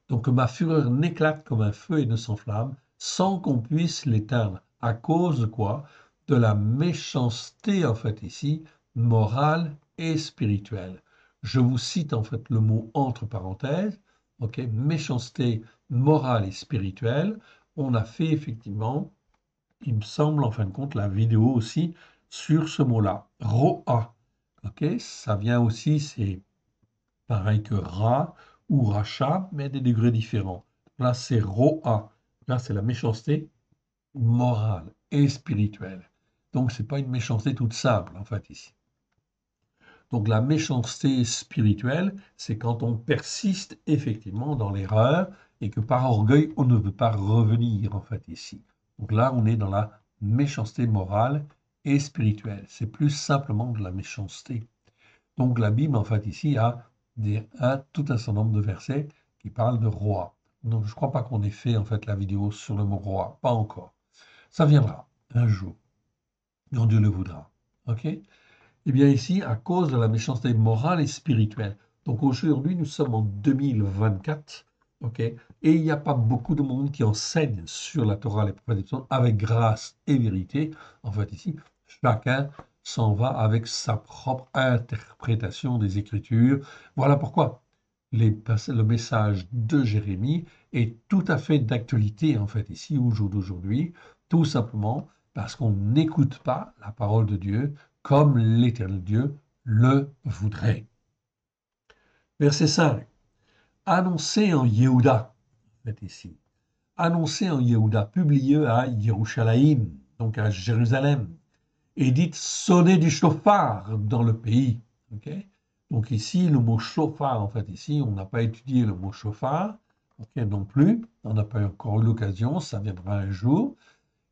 Donc ma fureur n'éclate comme un feu et ne s'enflamme sans qu'on puisse l'éteindre. À cause de quoi? De la méchanceté, en fait, ici, morale et spirituelle. Je vous cite en fait le mot entre parenthèses. Ok. Méchanceté morale et spirituelle. On a fait effectivement, il me semble, en fin de compte, la vidéo aussi sur ce mot-là, Ro'a. Ok, ça vient aussi, c'est pareil que Ra ou Racha, mais à des degrés différents. Là, c'est Ro'a. Là, c'est la méchanceté morale et spirituelle. Donc, c'est pas une méchanceté toute simple, en fait, ici. Donc, la méchanceté spirituelle, c'est quand on persiste effectivement dans l'erreur et que par orgueil, on ne veut pas revenir, en fait, ici. Donc là, on est dans la méchanceté morale et spirituelle. C'est plus simplement de la méchanceté. Donc la Bible, en fait, ici, a tout un certain nombre de versets qui parle de roi. Donc, je ne crois pas qu'on ait fait, en fait, la vidéo sur le mot roi. Pas encore. Ça viendra un jour, quand Dieu le voudra. OK? Eh bien, ici, à cause de la méchanceté morale et spirituelle. Donc, aujourd'hui, nous sommes en 2024. OK? Et il n'y a pas beaucoup de monde qui enseigne sur la Torah, les prophètes avec grâce et vérité. En fait, ici, chacun s'en va avec sa propre interprétation des Écritures. Voilà pourquoi le message de Jérémie est tout à fait d'actualité, en fait, ici, au jour d'aujourd'hui, tout simplement parce qu'on n'écoute pas la parole de Dieu comme l'Éternel Dieu le voudrait. Verset 5. Annoncé en Yehuda, en fait, ici. Annoncé en Yehuda, publié à Yerushalayim, donc à Jérusalem, et dites sonnez du chauffard dans le pays. Okay. Donc ici, le mot chauffard, en fait, ici, on n'a pas étudié le mot chauffard, okay, non plus, on n'a pas encore eu l'occasion, ça viendra un jour.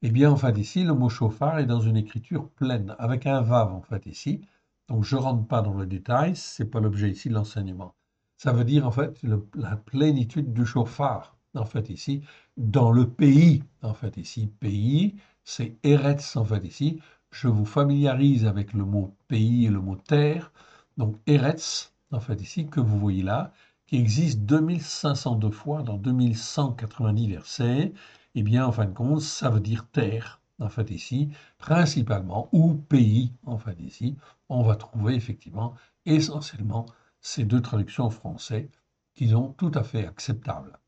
Eh bien, en fait, ici, le mot chauffard est dans une écriture pleine, avec un vav, en fait, ici. Donc, je ne rentre pas dans le détail, ce n'est pas l'objet ici de l'enseignement. Ça veut dire, en fait, la plénitude du chauffard, en fait, ici, dans le pays, en fait, ici. Pays, c'est Eretz, en fait, ici. Je vous familiarise avec le mot pays et le mot terre. Donc, Eretz, en fait, ici, que vous voyez là, qui existe 2502 fois dans 2190 versets. Eh bien, en fin de compte, ça veut dire terre, en fait, ici, principalement, ou pays, en fait, ici. On va trouver effectivement essentiellement ces deux traductions en français qui sont tout à fait acceptables.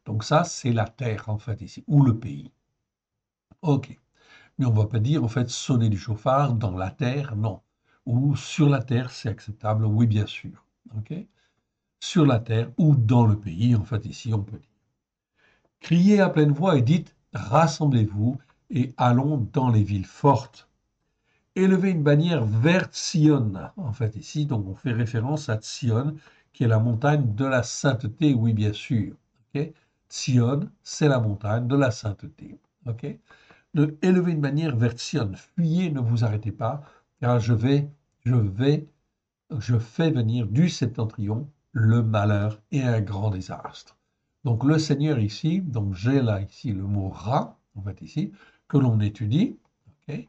Donc ça, c'est la terre, en fait, ici, ou le pays. OK. Mais on ne va pas dire, en fait, sonner du chauffard dans la terre, non. Ou sur la terre, c'est acceptable, oui, bien sûr. OK. Sur la terre ou dans le pays, en fait, ici, on peut dire. Criez à pleine voix et dites, rassemblez-vous et allons dans les villes fortes. Élevez une bannière vers Sion. En fait, ici, donc, on fait référence à Sion, qui est la montagne de la sainteté, oui, bien sûr. Okay. Sion, c'est la montagne de la sainteté. Okay. Élevez une bannière vers Sion. Fuyez, ne vous arrêtez pas, car je fais venir du septentrion le malheur et un grand désastre. Donc le Seigneur ici, donc j'ai là ici le mot ra, en fait ici, que l'on étudie. Okay.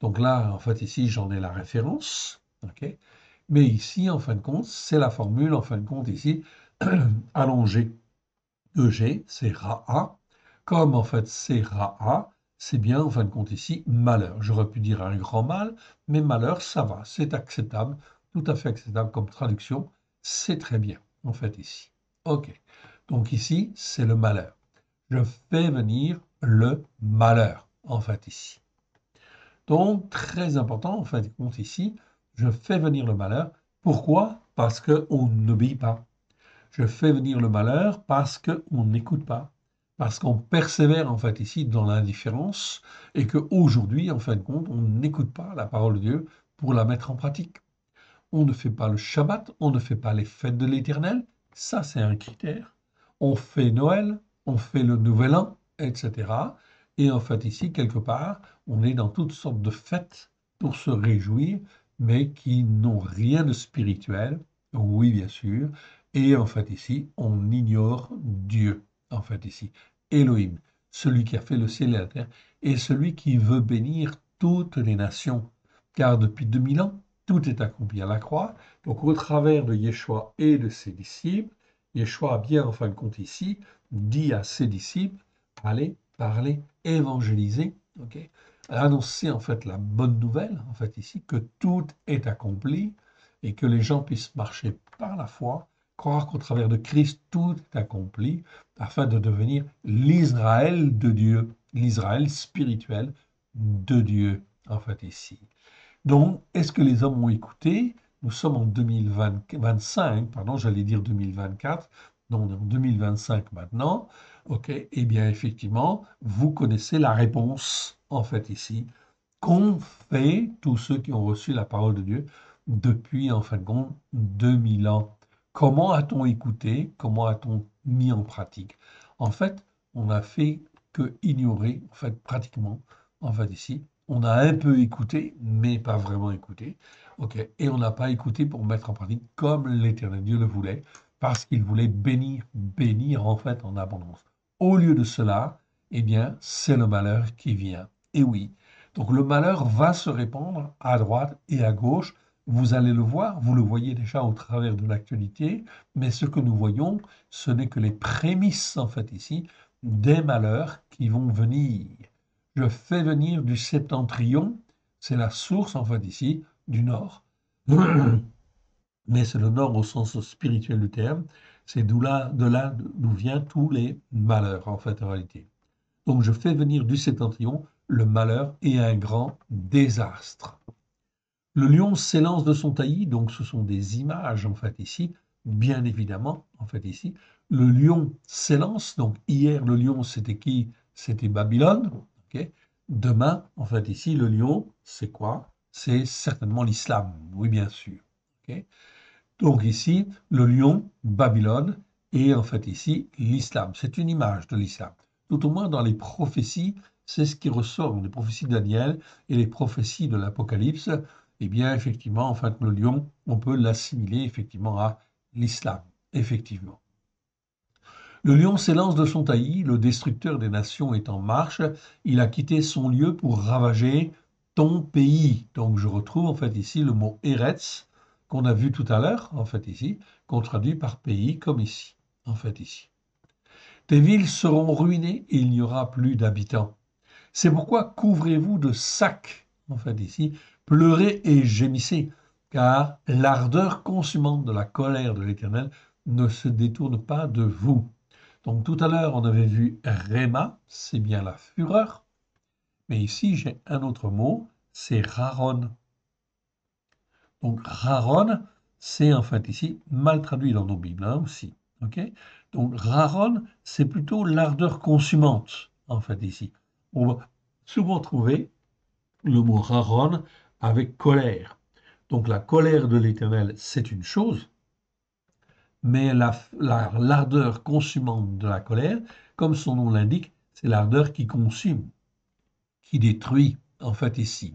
Donc là, en fait ici, j'en ai la référence. Okay. Mais ici, en fin de compte, c'est la formule, en fin de compte ici, allongée de G, c'est ra-a. Comme en fait c'est ra-a, c'est bien en fin de compte ici malheur. J'aurais pu dire un grand mal, mais malheur, ça va, c'est acceptable, tout à fait acceptable comme traduction, c'est très bien en fait ici. Ok, donc ici c'est le malheur. Je fais venir le malheur en fait ici. Donc très important en fin de compte ici, je fais venir le malheur. Pourquoi? Parce qu'on n'obéit pas. Je fais venir le malheur parce qu'on n'écoute pas, parce qu'on persévère en fait ici dans l'indifférence et qu'aujourd'hui, en fin de compte, on n'écoute pas la parole de Dieu pour la mettre en pratique. On ne fait pas le Shabbat, on ne fait pas les fêtes de l'Éternel, ça c'est un critère. On fait Noël, on fait le Nouvel An, etc. Et en fait ici, quelque part, on est dans toutes sortes de fêtes pour se réjouir, mais qui n'ont rien de spirituel, oui bien sûr. Et en fait ici, on ignore Dieu, en fait ici, Elohim, celui qui a fait le ciel et la terre, et celui qui veut bénir toutes les nations. Car depuis 2000 ans, tout est accompli à la croix. Donc au travers de Yeshua et de ses disciples, Yeshua a bien en fin de compte ici dit à ses disciples, allez, parler, évangéliser, okay, annoncer en fait la bonne nouvelle, en fait ici, que tout est accompli et que les gens puissent marcher par la foi, croire qu'au travers de Christ tout est accompli, afin de devenir l'Israël de Dieu, l'Israël spirituel de Dieu, en fait ici. Donc, est-ce que les hommes ont écouté? Nous sommes en 2025, pardon, j'allais dire 2024, non, on est en 2025 maintenant. Ok, eh bien, effectivement, vous connaissez la réponse, en fait, ici. Qu'ont fait tous ceux qui ont reçu la parole de Dieu depuis, en fin de compte, 2000 ans? Comment a-t-on écouté? Comment a-t-on mis en pratique? En fait, on n'a fait que ignorer, en fait, pratiquement, en fait, ici, on a un peu écouté, mais pas vraiment écouté. Ok. Et on n'a pas écouté pour mettre en pratique comme l'Éternel Dieu le voulait, parce qu'il voulait bénir en fait en abondance. Au lieu de cela, eh bien, c'est le malheur qui vient. Et oui, donc le malheur va se répandre à droite et à gauche. Vous allez le voir, vous le voyez déjà au travers de l'actualité, mais ce que nous voyons, ce n'est que les prémices, en fait, ici, des malheurs qui vont venir. Je fais venir du septentrion, c'est la source, en fait, ici, du nord. Mais c'est le nord au sens spirituel du terme. C'est de là d'où viennent tous les malheurs, en fait, en réalité. Donc, je fais venir du septentrion le malheur et un grand désastre. Le lion s'élance de son taillis, donc ce sont des images, en fait, ici, bien évidemment, en fait, ici. Le lion s'élance, donc hier, le lion, c'était qui? C'était Babylone, ok. Demain, en fait, ici, le lion, c'est quoi? C'est certainement l'islam, oui, bien sûr, ok. Donc ici, le lion, Babylone, et en fait ici, l'islam. C'est une image de l'islam. Tout au moins dans les prophéties, c'est ce qui ressort. Les prophéties de Daniel et les prophéties de l'Apocalypse, eh bien, effectivement, en fait, le lion, on peut l'assimiler effectivement à l'islam, effectivement. Le lion s'élance de son taillis, le destructeur des nations est en marche, il a quitté son lieu pour ravager ton pays. Donc je retrouve en fait ici le mot Eretz qu'on a vu tout à l'heure, en fait ici, qu'on traduit par pays comme ici, en fait ici. Tes villes seront ruinées et il n'y aura plus d'habitants. C'est pourquoi couvrez-vous de sacs, en fait ici, pleurez et gémissez, car l'ardeur consumante de la colère de l'Éternel ne se détourne pas de vous. Donc tout à l'heure, on avait vu Réma, c'est bien la fureur, mais ici j'ai un autre mot, c'est Raron. Donc Raron, c'est en fait ici mal traduit dans nos Bibles hein, aussi. Ok. Donc Raron, c'est plutôt l'ardeur consumante, en fait ici. On va souvent trouver le mot Raron avec colère. Donc la colère de l'Éternel, c'est une chose, mais l'ardeur consumante de la colère, comme son nom l'indique, c'est l'ardeur qui consume, qui détruit, en fait, ici.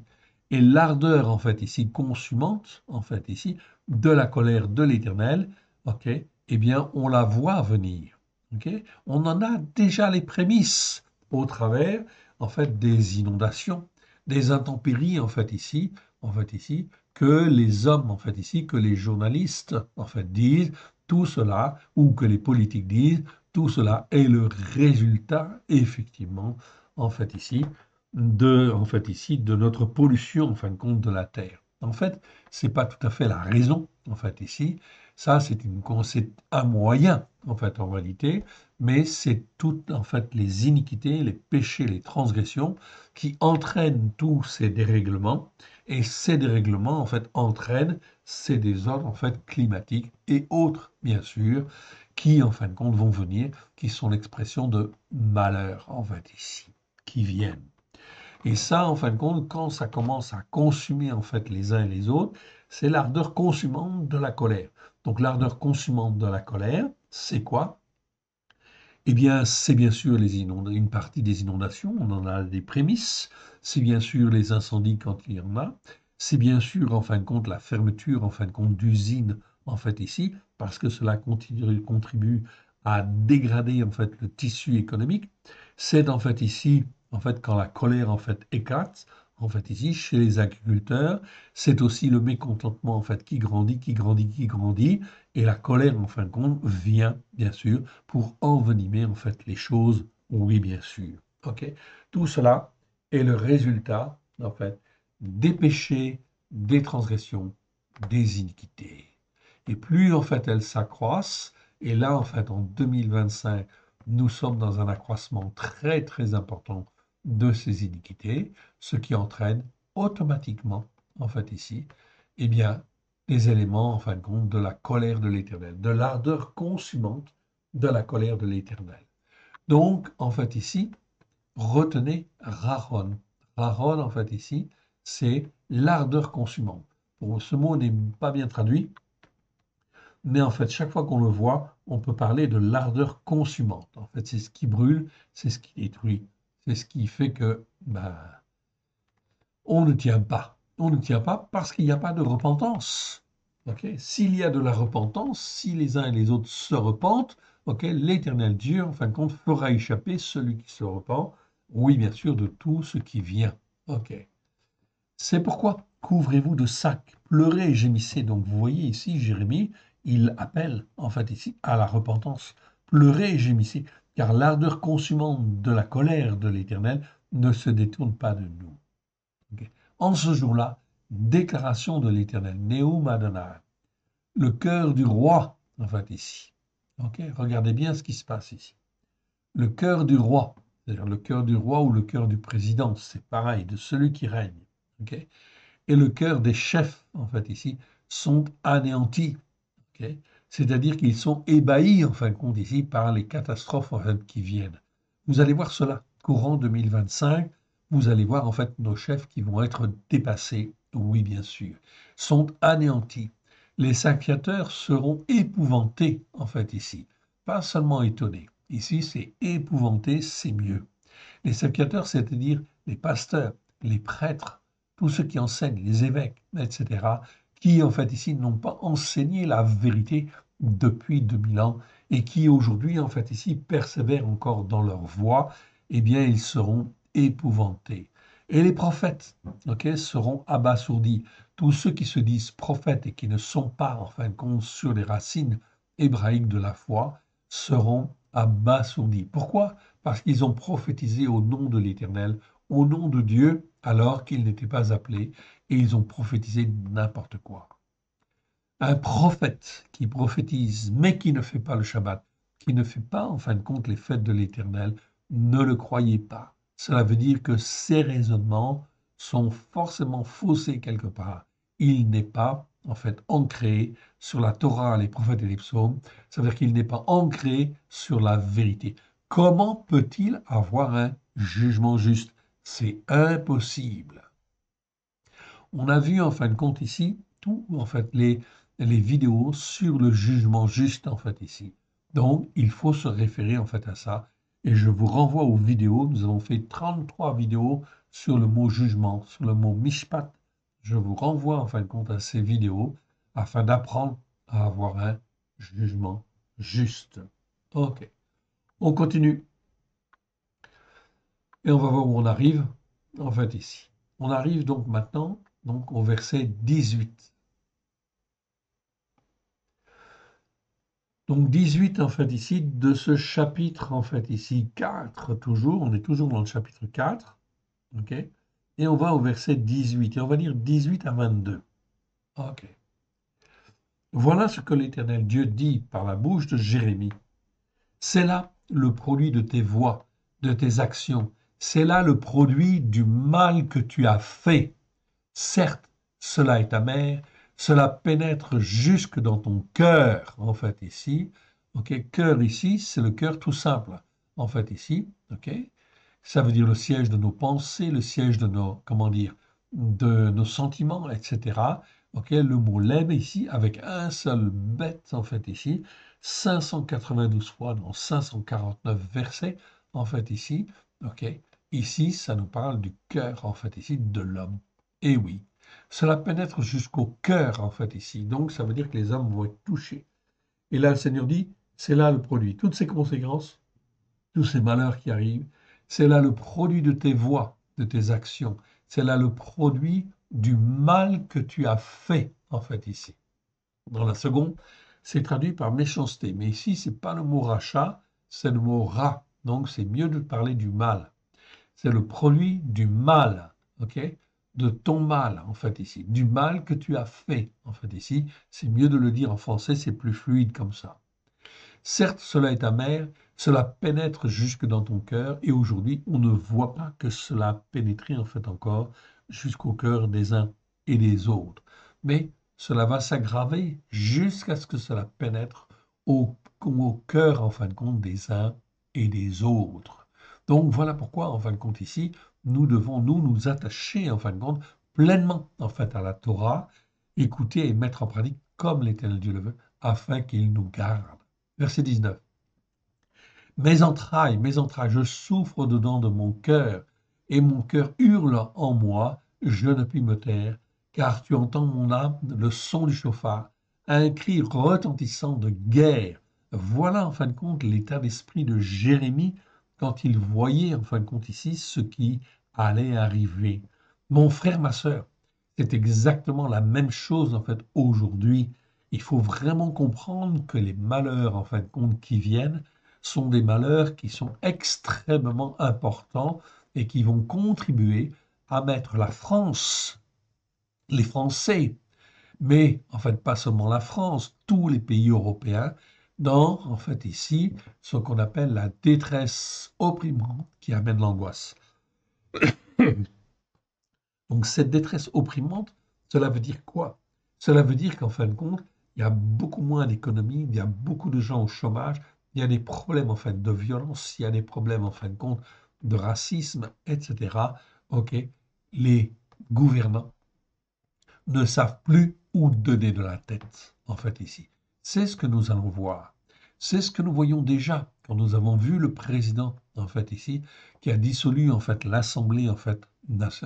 Et l'ardeur, en fait, ici, consumante, en fait, ici, de la colère de l'Éternel, ok, eh bien, on la voit venir. Ok, on en a déjà les prémices au travers, en fait, des inondations, des intempéries, en fait, ici, que les hommes, en fait, ici, que les journalistes, en fait, disent, tout cela, ou que les politiques disent, tout cela est le résultat, effectivement, en fait, ici, de notre pollution, en fin de compte, de la Terre. En fait, c'est pas tout à fait la raison, en fait, ici. Ça, c'est un moyen, en fait, en réalité, mais c'est toutes, en fait, les iniquités, les péchés, les transgressions qui entraînent tous ces dérèglements. Et ces dérèglements, en fait, entraînent ces désordres, en fait, climatiques et autres, bien sûr, qui, en fin de compte, vont venir, qui sont l'expression de malheur, en fait, ici, qui viennent. Et ça, en fin de compte, quand ça commence à consumer en fait les uns et les autres, c'est l'ardeur consumante de la colère. Donc l'ardeur consumante de la colère, c'est quoi? Eh bien, c'est bien sûr une partie des inondations, on en a des prémices, c'est bien sûr les incendies quand il y en a, c'est bien sûr en fin de compte la fermeture en fin de compte d'usines en fait ici, parce que cela contribue à dégrader en fait le tissu économique. C'est en fait ici, en fait quand la colère en fait éclate, en fait ici chez les agriculteurs, c'est aussi le mécontentement en fait qui grandit, qui grandit, qui grandit, et la colère en fin de compte vient bien sûr pour envenimer en fait les choses, oui bien sûr. Ok, tout cela est le résultat en fait des péchés, des transgressions, des iniquités. Et plus en fait elles s'accroissent, et là en fait en 2025, nous sommes dans un accroissement très très important de ces iniquités, ce qui entraîne automatiquement en fait ici, eh bien des éléments en fin de compte de la colère de l'Éternel, de l'ardeur consumante de la colère de l'Éternel. Donc, en fait, ici, retenez Raron. Raron, en fait, ici, c'est l'ardeur consumante. Bon, ce mot n'est pas bien traduit, mais en fait, chaque fois qu'on le voit, on peut parler de l'ardeur consumante. En fait, c'est ce qui brûle, c'est ce qui détruit, c'est ce qui fait que ben, on ne tient pas. On ne tient pas parce qu'il n'y a pas de repentance. Ok, s'il y a de la repentance, si les uns et les autres se repentent, ok, l'Éternel Dieu, en fin de compte, fera échapper celui qui se repent, oui, bien sûr, de tout ce qui vient. Ok. C'est pourquoi couvrez-vous de sacs, pleurez et gémissez. Donc vous voyez ici, Jérémie, il appelle en fait ici à la repentance. Pleurez et gémissez, car l'ardeur consumante de la colère de l'Éternel ne se détourne pas de nous. Ok. En ce jour-là, déclaration de l'Éternel, Neum Adonai, le cœur du roi, en fait ici. Ok, regardez bien ce qui se passe ici. Le cœur du roi, c'est-à-dire le cœur du roi ou le cœur du président, c'est pareil, de celui qui règne. Ok, et le cœur des chefs, en fait, ici, sont anéantis. Ok, c'est-à-dire qu'ils sont ébahis, en fin de compte, ici, par les catastrophes en fait, qui viennent. Vous allez voir cela. Courant 2025, vous allez voir, en fait, nos chefs qui vont être dépassés, oui, bien sûr, sont anéantis. Les sacrificateurs seront épouvantés, en fait, ici. Pas seulement étonnés. Ici, c'est épouvanté, c'est mieux. Les sacrificateurs, c'est-à-dire les pasteurs, les prêtres, tous ceux qui enseignent, les évêques, etc., qui en fait ici n'ont pas enseigné la vérité depuis 2000 ans et qui aujourd'hui en fait ici persévèrent encore dans leur voie, eh bien ils seront épouvantés. Et les prophètes, ok, seront abasourdis. Tous ceux qui se disent prophètes et qui ne sont pas en fin de compte sur les racines hébraïques de la foi seront abasourdis. Pourquoi? Parce qu'ils ont prophétisé au nom de l'Éternel, au nom de Dieu, alors qu'ils n'étaient pas appelés, et ils ont prophétisé n'importe quoi. Un prophète qui prophétise, mais qui ne fait pas le Shabbat, qui ne fait pas en fin de compte les fêtes de l'Éternel, ne le croyez pas. Cela veut dire que ses raisonnements sont forcément faussés quelque part. Il n'est pas en fait ancré sur la Torah, les prophètes et les psaumes. Ça veut dire qu'il n'est pas ancré sur la vérité. Comment peut-il avoir un jugement juste? C'est impossible. On a vu en fin de compte ici tout en fait les vidéos sur le jugement juste en fait ici. Donc il faut se référer en fait à ça et je vous renvoie aux vidéos. Nous avons fait 33 vidéos sur le mot jugement, sur le mot mishpat. Je vous renvoie en fin de compte à ces vidéos afin d'apprendre à avoir un jugement juste. Ok, on continue et on va voir où on arrive en fait ici. On arrive donc maintenant donc au verset 18. Donc 18 en fait ici, de ce chapitre en fait ici, 4 toujours, on est toujours dans le chapitre 4, ok? Et on va au verset 18, et on va lire 18 à 22. Ok. Voilà ce que l'Éternel Dieu dit par la bouche de Jérémie. C'est là le produit de tes voies, de tes actions. C'est là le produit du mal que tu as fait. Certes, cela est amer, cela pénètre jusque dans ton cœur, en fait, ici. Ok, cœur ici, c'est le cœur tout simple, en fait, ici. Ok, ça veut dire le siège de nos pensées, le siège de nos, comment dire, de nos sentiments, etc. Ok, le mot lève ici, avec un seul bête, en fait, ici, 592 fois dans 549 versets, en fait, ici. Ok, ici, ça nous parle du cœur, en fait, ici, de l'homme. Et oui, cela pénètre jusqu'au cœur, en fait, ici. Donc, ça veut dire que les hommes vont être touchés. Et là, le Seigneur dit, c'est là le produit. Toutes ces conséquences, tous ces malheurs qui arrivent, c'est là le produit de tes voies, de tes actions. C'est là le produit du mal que tu as fait, en fait, ici. Dans la seconde, c'est traduit par méchanceté. Mais ici, c'est pas le mot rachat, c'est le mot rat. Donc, c'est mieux de parler du mal. C'est le produit du mal, ok? De ton mal, en fait, ici. Du mal que tu as fait, en fait, ici. C'est mieux de le dire en français, c'est plus fluide comme ça. Certes, cela est amer, cela pénètre jusque dans ton cœur, et aujourd'hui, on ne voit pas que cela a pénétré, en fait, encore jusqu'au cœur des uns et des autres. Mais cela va s'aggraver jusqu'à ce que cela pénètre au cœur, en fin de compte, des uns et des autres. Donc voilà pourquoi, en fin de compte, ici, nous devons nous attacher, en fin de compte, pleinement, en fait, à la Torah, écouter et mettre en pratique comme l'Éternel Dieu le veut, afin qu'il nous garde. Verset 19. Mes entrailles, je souffre dedans de mon cœur, et mon cœur hurle en moi, je ne puis me taire, car tu entends mon âme, le son du chauffard, un cri retentissant de guerre. Voilà en fin de compte l'état d'esprit de Jérémie quand il voyait en fin de compte ici ce qui allait arriver. Mon frère, ma sœur, c'est exactement la même chose en fait aujourd'hui. Il faut vraiment comprendre que les malheurs en fin de compte qui viennent sont des malheurs qui sont extrêmement importants et qui vont contribuer à mettre la France, les Français, mais en fait pas seulement la France, tous les pays européens, dans en fait ici ce qu'on appelle la détresse opprimante qui amène l'angoisse. Donc cette détresse opprimante, cela veut dire quoi? Cela veut dire qu'en fin de compte, il y a beaucoup moins d'économies, il y a beaucoup de gens au chômage, il y a des problèmes en fait de violence, il y a des problèmes en fin de compte de racisme, etc. Ok, les gouvernants ne savent plus où donner de la tête, en fait, ici. C'est ce que nous allons voir. C'est ce que nous voyons déjà quand nous avons vu le président, en fait, ici, qui a dissolu, en fait, l'Assemblée,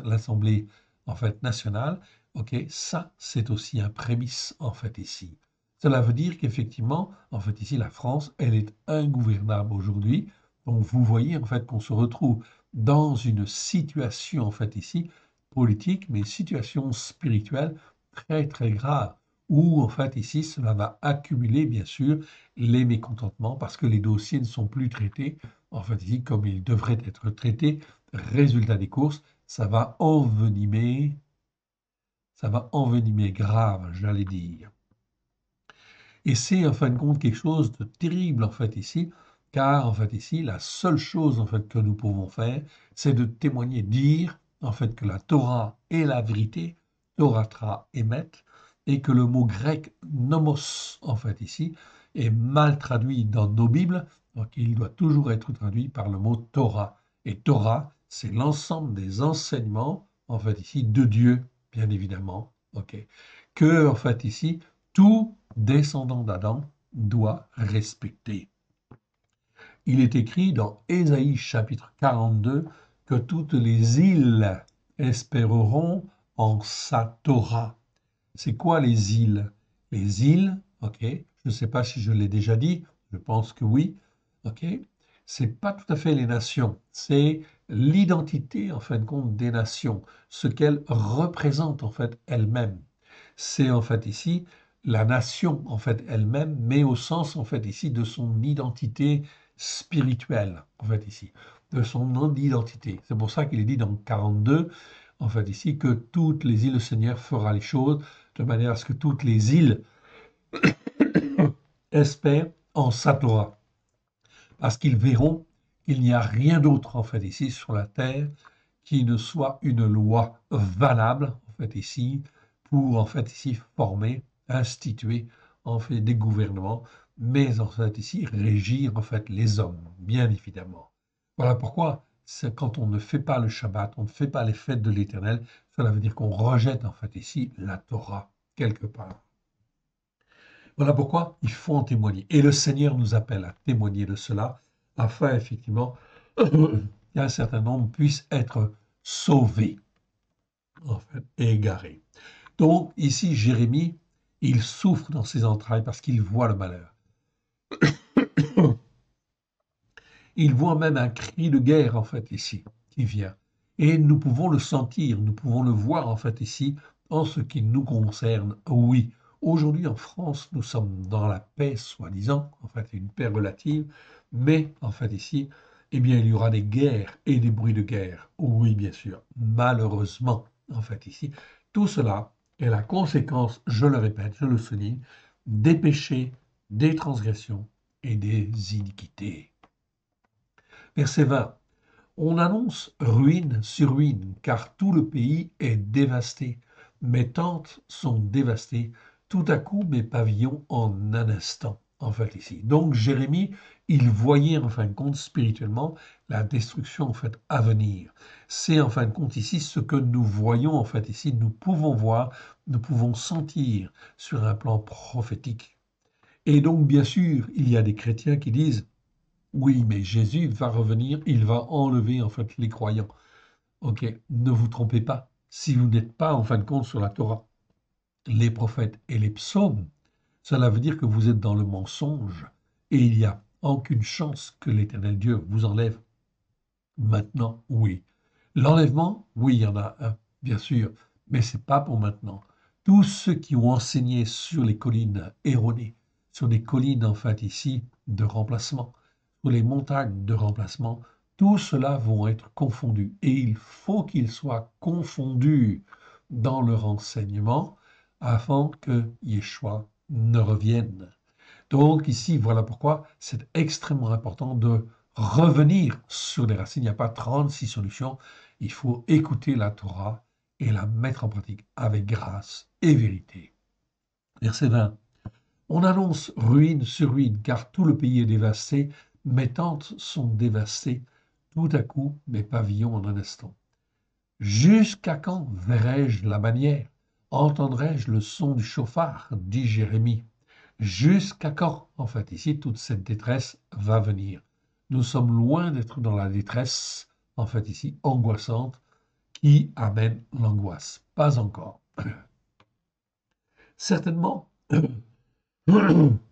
l'Assemblée, en fait, nationale. OK, ça, c'est aussi un prémisse, en fait, ici. Cela veut dire qu'effectivement, en fait, ici, la France, elle est ingouvernable aujourd'hui. Donc, vous voyez, en fait, qu'on se retrouve dans une situation, en fait, ici, politique, mais situation spirituelle très très grave, où en fait ici cela va accumuler bien sûr les mécontentements parce que les dossiers ne sont plus traités, en fait ici comme ils devraient être traités. Résultat des courses, ça va envenimer grave, j'allais dire. Et c'est en fin de compte quelque chose de terrible en fait ici, car en fait ici, la seule chose en fait que nous pouvons faire, c'est de témoigner, dire en fait que la Torah est la vérité, Toratra emet, et que le mot grec nomos en fait ici est mal traduit dans nos Bibles, donc il doit toujours être traduit par le mot Torah. Et Torah, c'est l'ensemble des enseignements en fait ici de Dieu, bien évidemment, ok, que en fait ici tout descendant d'Adam doit respecter. Il est écrit dans Ésaïe chapitre 42 que toutes les îles espéreront en sa Torah. C'est quoi les îles? Les îles, ok, je ne sais pas si je l'ai déjà dit, je pense que oui, ok, c'est pas tout à fait les nations, c'est l'identité en fin de compte des nations, ce qu'elles représentent en fait elles-mêmes. C'est en fait ici la nation en fait elle-même, mais au sens en fait ici de son identité spirituelle, en fait ici, de son identité. C'est pour ça qu'il est dit dans 42, en fait ici, que toutes les îles, le Seigneur fera les choses de manière à ce que toutes les îles espèrent en sa Torah, parce qu'ils verront qu'il n'y a rien d'autre en fait ici sur la terre qui ne soit une loi valable en fait ici pour en fait ici former, instituer en fait des gouvernements, mais en fait ici régir en fait les hommes, bien évidemment. Voilà pourquoi c'est quand on ne fait pas le Shabbat, on ne fait pas les fêtes de l'Éternel, cela veut dire qu'on rejette en fait ici la Torah quelque part. Voilà pourquoi il faut en témoigner. Et le Seigneur nous appelle à témoigner de cela, afin effectivement qu'un certain nombre puisse être sauvés, en fait, et égarés. Donc ici, Jérémie, il souffre dans ses entrailles parce qu'il voit le malheur. Il voit même un cri de guerre, en fait, ici, qui vient. Et nous pouvons le sentir, nous pouvons le voir, en fait, ici, en ce qui nous concerne. Oui, aujourd'hui, en France, nous sommes dans la paix, soi-disant, en fait, une paix relative, mais, en fait, ici, eh bien, il y aura des guerres et des bruits de guerre. Oui, bien sûr, malheureusement, en fait, ici, tout cela est la conséquence, je le répète, je le souligne, des péchés, des transgressions et des iniquités. Verset 20. On annonce ruine sur ruine, car tout le pays est dévasté. Mes tentes sont dévastées, tout à coup mes pavillons en un instant. En fait, ici. Donc, Jérémie, il voyait en fin de compte spirituellement la destruction en fait à venir. C'est en fin de compte ici ce que nous voyons en fait ici, nous pouvons voir, nous pouvons sentir sur un plan prophétique. Et donc, bien sûr, il y a des chrétiens qui disent oui, mais Jésus va revenir, il va enlever en fait les croyants. Ok, ne vous trompez pas. Si vous n'êtes pas en fin de compte sur la Torah, les prophètes et les psaumes, cela veut dire que vous êtes dans le mensonge et il n'y a aucune chance que l'Éternel Dieu vous enlève. Maintenant, oui. L'enlèvement, oui, il y en a un, bien sûr, mais ce n'est pas pour maintenant. Tous ceux qui ont enseigné sur les collines erronées, sur les collines, en fait, ici, de remplacement, sur les montagnes de remplacement, tout cela vont être confondus. Et il faut qu'ils soient confondus dans leur enseignement afin que Yeshua ne revienne. Donc ici, voilà pourquoi c'est extrêmement important de revenir sur les racines. Il n'y a pas 36 solutions. Il faut écouter la Torah et la mettre en pratique avec grâce et vérité. Verset 20. On annonce ruine sur ruine, car tout le pays est dévasté. Mes tentes sont dévastées. Tout à coup, mes pavillons en un instant. Jusqu'à quand verrai-je la bannière? Entendrai-je le son du chauffard? Dit Jérémie. Jusqu'à quand, en fait, ici, toute cette détresse va venir. Nous sommes loin d'être dans la détresse, en fait, ici, angoissante, qui amène l'angoisse. Pas encore. Certainement,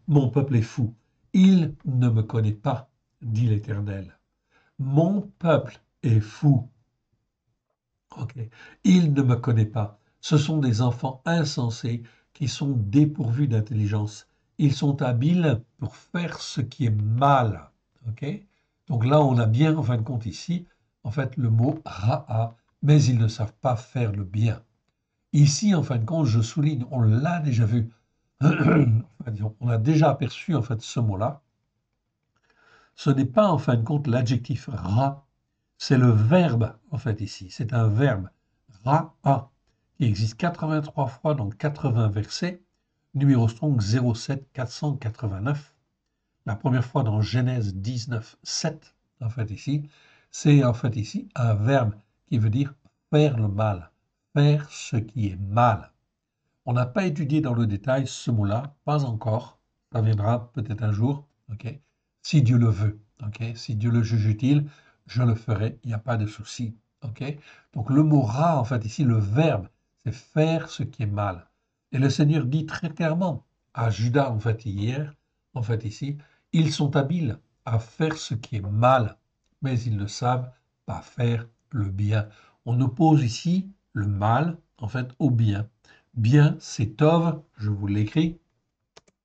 mon peuple est fou. Il ne me connaît pas, dit l'Éternel. Mon peuple est fou. Ok. Il ne me connaît pas. Ce sont des enfants insensés qui sont dépourvus d'intelligence. Ils sont habiles pour faire ce qui est mal. Ok. Donc là, on a bien, en fin de compte, ici, en fait, le mot ra'a, mais ils ne savent pas faire le bien. Ici, en fin de compte, je souligne, on l'a déjà vu, on a déjà aperçu, en fait, ce mot-là. Ce n'est pas, en fin de compte, l'adjectif ra, c'est le verbe, en fait, ici. C'est un verbe, ra'a, qui existe 83 fois dans 80 versets, numéro strong 07 489. La première fois dans Genèse 19, 7, en fait, ici. C'est, en fait, ici, un verbe qui veut dire faire le mal, faire ce qui est mal. On n'a pas étudié dans le détail ce mot-là, pas encore. Ça viendra peut-être un jour, ok? Si Dieu le veut, ok? Si Dieu le juge utile, je le ferai, il n'y a pas de souci, ok? Donc le mot ra, en fait, ici, le verbe, c'est faire ce qui est mal. Et le Seigneur dit très clairement à Judas, en fait, hier, en fait, ici, ils sont habiles à faire ce qui est mal, mais ils ne savent pas faire le bien. On oppose ici le mal, en fait, au bien. Bien, c'est Tov, je vous l'écris.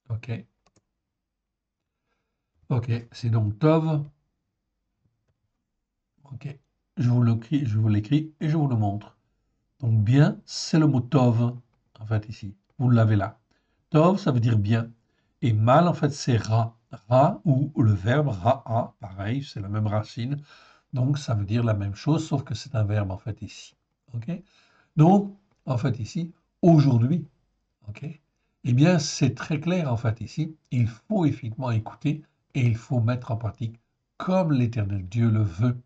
Ok. Ok, c'est donc Tov. Ok. Je vous l'écris et je vous le montre. Donc bien, c'est le mot Tov, en fait, ici. Vous l'avez là. Tov, ça veut dire bien. Et mal, en fait, c'est Ra. Ra, ou le verbe Ra'a, pareil, c'est la même racine. Donc, ça veut dire la même chose, sauf que c'est un verbe, en fait, ici. Ok. Donc, en fait, ici, aujourd'hui, ok. Eh bien, c'est très clair en fait ici. Il faut effectivement écouter et il faut mettre en pratique comme l'Éternel Dieu le veut.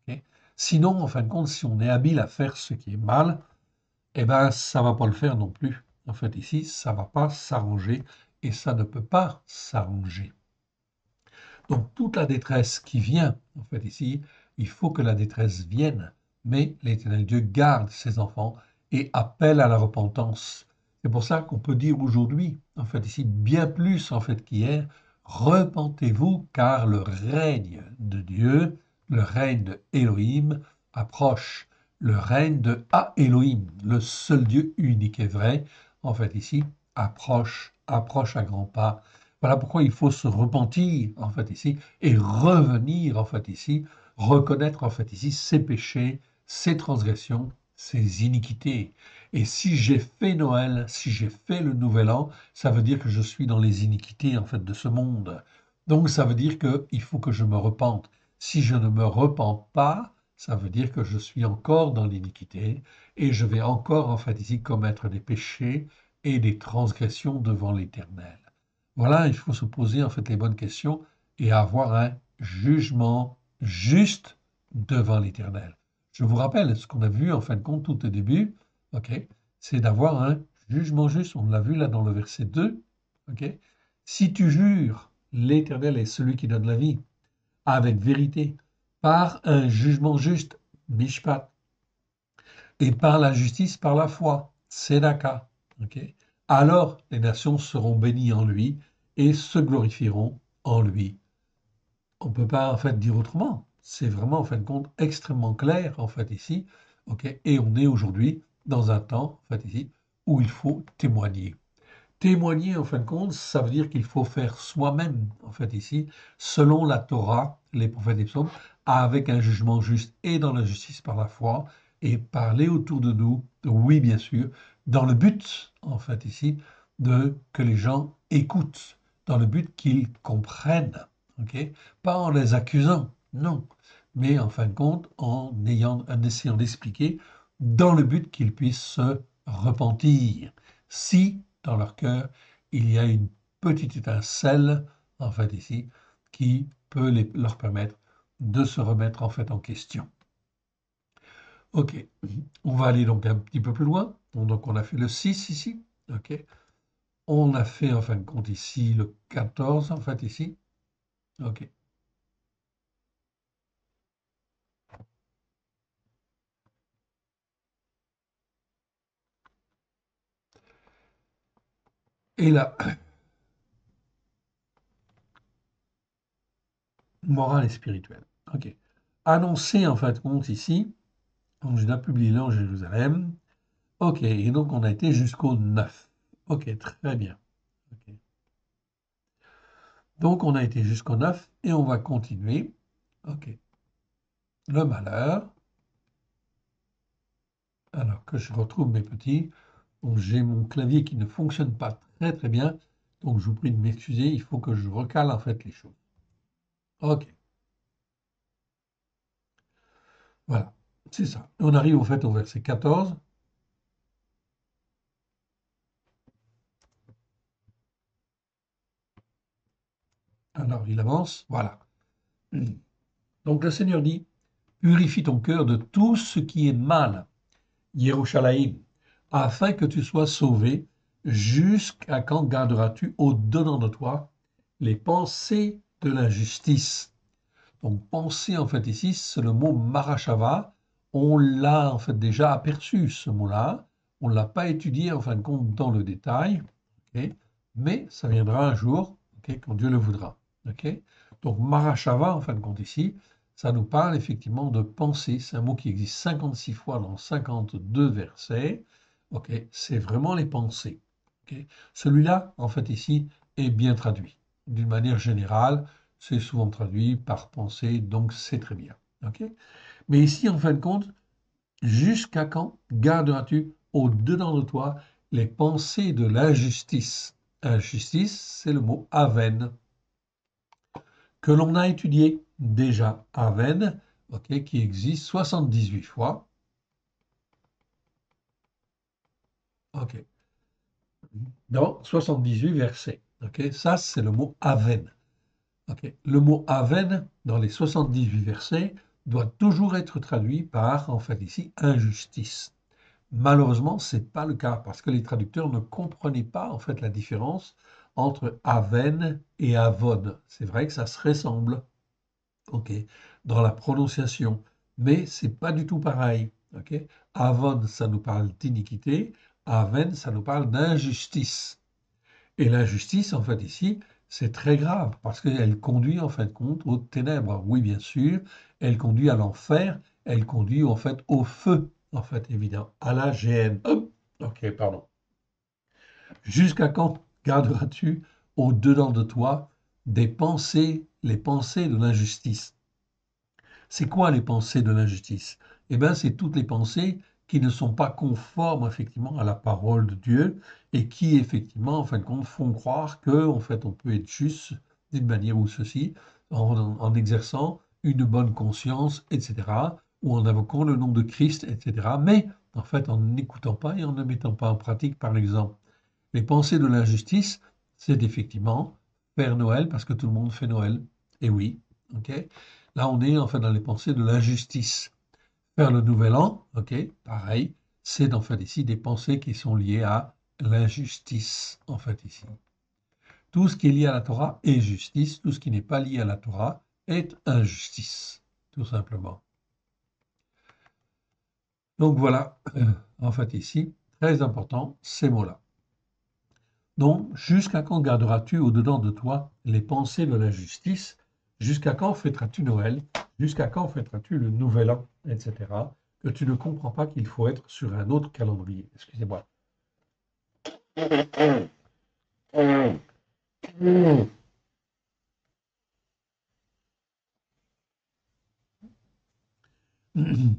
Ok. Sinon, en fin de compte, si on est habile à faire ce qui est mal, eh bien, ça ne va pas le faire non plus. En fait, ici, ça ne va pas s'arranger et ça ne peut pas s'arranger. Donc, toute la détresse qui vient, en fait, ici, il faut que la détresse vienne, mais l'Éternel Dieu garde ses enfants et appelle à la repentance. C'est pour ça qu'on peut dire aujourd'hui, en fait, ici, bien plus, en fait, qu'hier, repentez-vous, car le règne de Dieu, le règne de Elohim, approche. Le règne de Elohim, le seul Dieu unique et vrai, en fait, ici, approche, approche à grands pas. Voilà pourquoi il faut se repentir, en fait, ici, et revenir, en fait, ici, reconnaître, en fait, ici, ses péchés, ses transgressions, ses iniquités. Et si j'ai fait Noël, si j'ai fait le Nouvel An, ça veut dire que je suis dans les iniquités, en fait, de ce monde. Donc, ça veut dire qu'il faut que je me repente. Si je ne me repens pas, ça veut dire que je suis encore dans l'iniquité et je vais encore, en fait, ici, commettre des péchés et des transgressions devant l'Éternel. Voilà, il faut se poser en fait les bonnes questions et avoir un jugement juste devant l'Éternel. Je vous rappelle ce qu'on a vu en fin de compte tout au début, ok, c'est d'avoir un jugement juste. On l'a vu là dans le verset 2, ok. Si tu jures, l'Éternel est celui qui donne la vie, avec vérité, par un jugement juste, mishpat, et par la justice, par la foi, tzedaka, ok. alors les nations seront bénies en lui et se glorifieront en lui. On ne peut pas en fait dire autrement. C'est vraiment en fin de compte extrêmement clair en fait ici. Ok, et on est aujourd'hui dans un temps en fait ici où il faut témoigner. Témoigner en fin de compte, ça veut dire qu'il faut faire soi-même en fait ici, selon la Torah, les prophètes et les psaumes, avec un jugement juste et dans la justice par la foi, et parler autour de nous, oui bien sûr, dans le but en fait ici de que les gens écoutent, dans le but qu'ils comprennent, ok, pas en les accusant, non, mais en fin de compte en essayant d'expliquer dans le but qu'ils puissent se repentir. Si dans leur cœur, il y a une petite étincelle, en fait, ici, qui peut leur permettre de se remettre, en fait, en question. OK, on va aller donc un petit peu plus loin. Donc, on a fait le 6 ici, OK. On a fait, en fin de compte, ici, le 14, en fait, ici, OK. Et la morale et spirituelle, OK. Annoncé, en fin de compte, ici, donc, je dois publier là en Jérusalem, OK, et donc on a été jusqu'au 9. OK, très bien. OK. Donc on a été jusqu'au 9 et on va continuer. OK. Le malheur. Alors que je retrouve mes petits. Donc j'ai mon clavier qui ne fonctionne pas très très bien. Donc je vous prie de m'excuser, il faut que je recale en fait les choses. OK. Voilà. C'est ça. On arrive en fait au verset 14. Alors il avance. Voilà. Donc le Seigneur dit, purifie ton cœur de tout ce qui est mal, Yerushalayim, afin que tu sois sauvé. Jusqu'à quand garderas-tu au-dedans de toi les pensées de l'injustice? Donc, penser, en fait, ici, c'est le mot marachava. On l'a, en fait, déjà aperçu, ce mot-là. On ne l'a pas étudié, en fin de compte, dans le détail. Ok, mais ça viendra un jour, ok, quand Dieu le voudra. Ok, donc, marachava, en fin de compte, ici, ça nous parle effectivement de penser. C'est un mot qui existe 56 fois dans 52 versets. Ok, c'est vraiment les pensées. Ok, celui-là, en fait, ici, est bien traduit. D'une manière générale, c'est souvent traduit par pensée, donc c'est très bien. Ok, mais ici, en fin de compte, jusqu'à quand garderas-tu au-dedans de toi les pensées de l'injustice? Injustice, c'est le mot aven, que l'on a étudié déjà. Aven, ok, qui existe 78 fois. Ok, dans 78 versets. Ok, ça, c'est le mot aven. Ok, le mot aven, dans les 78 versets, doit toujours être traduit par, en fait, ici, injustice. Malheureusement, ce n'est pas le cas parce que les traducteurs ne comprenaient pas en fait la différence entre Aven et Avon. C'est vrai que ça se ressemble, ok, dans la prononciation, mais c'est pas du tout pareil, ok. Avon, ça nous parle d'iniquité, Aven, ça nous parle d'injustice. Et l'injustice, en fait, ici, c'est très grave parce qu'elle conduit en fin de compte aux ténèbres. Oui, bien sûr, elle conduit à l'enfer, elle conduit en fait au feu, en fait, évident, à la GN. Hop, ok, pardon. Jusqu'à quand garderas-tu au-dedans de toi des pensées, les pensées de l'injustice? C'est quoi les pensées de l'injustice? Eh bien, c'est toutes les pensées qui ne sont pas conformes effectivement à la parole de Dieu et qui effectivement, en fin de compte, font croire que en fait, on peut être juste d'une manière ou ceci en exerçant une bonne conscience, etc., ou en invoquant le nom de Christ, etc., mais en fait, en n'écoutant pas et en ne mettant pas en pratique, par exemple. Les pensées de l'injustice, c'est effectivement faire Noël parce que tout le monde fait Noël. Et oui, ok. Là, on est en fait dans les pensées de l'injustice. Faire le nouvel an, ok, pareil, c'est en fait ici des pensées qui sont liées à l'injustice, en fait ici. Tout ce qui est lié à la Torah est justice, tout ce qui n'est pas lié à la Torah est injustice, tout simplement. Donc voilà, en fait ici, très important, ces mots-là. Donc, jusqu'à quand garderas-tu au-dedans de toi les pensées de la justice? Jusqu'à quand fêteras-tu Noël? Jusqu'à quand fêteras-tu le Nouvel An, etc. Que tu ne comprends pas qu'il faut être sur un autre calendrier. Excusez-moi.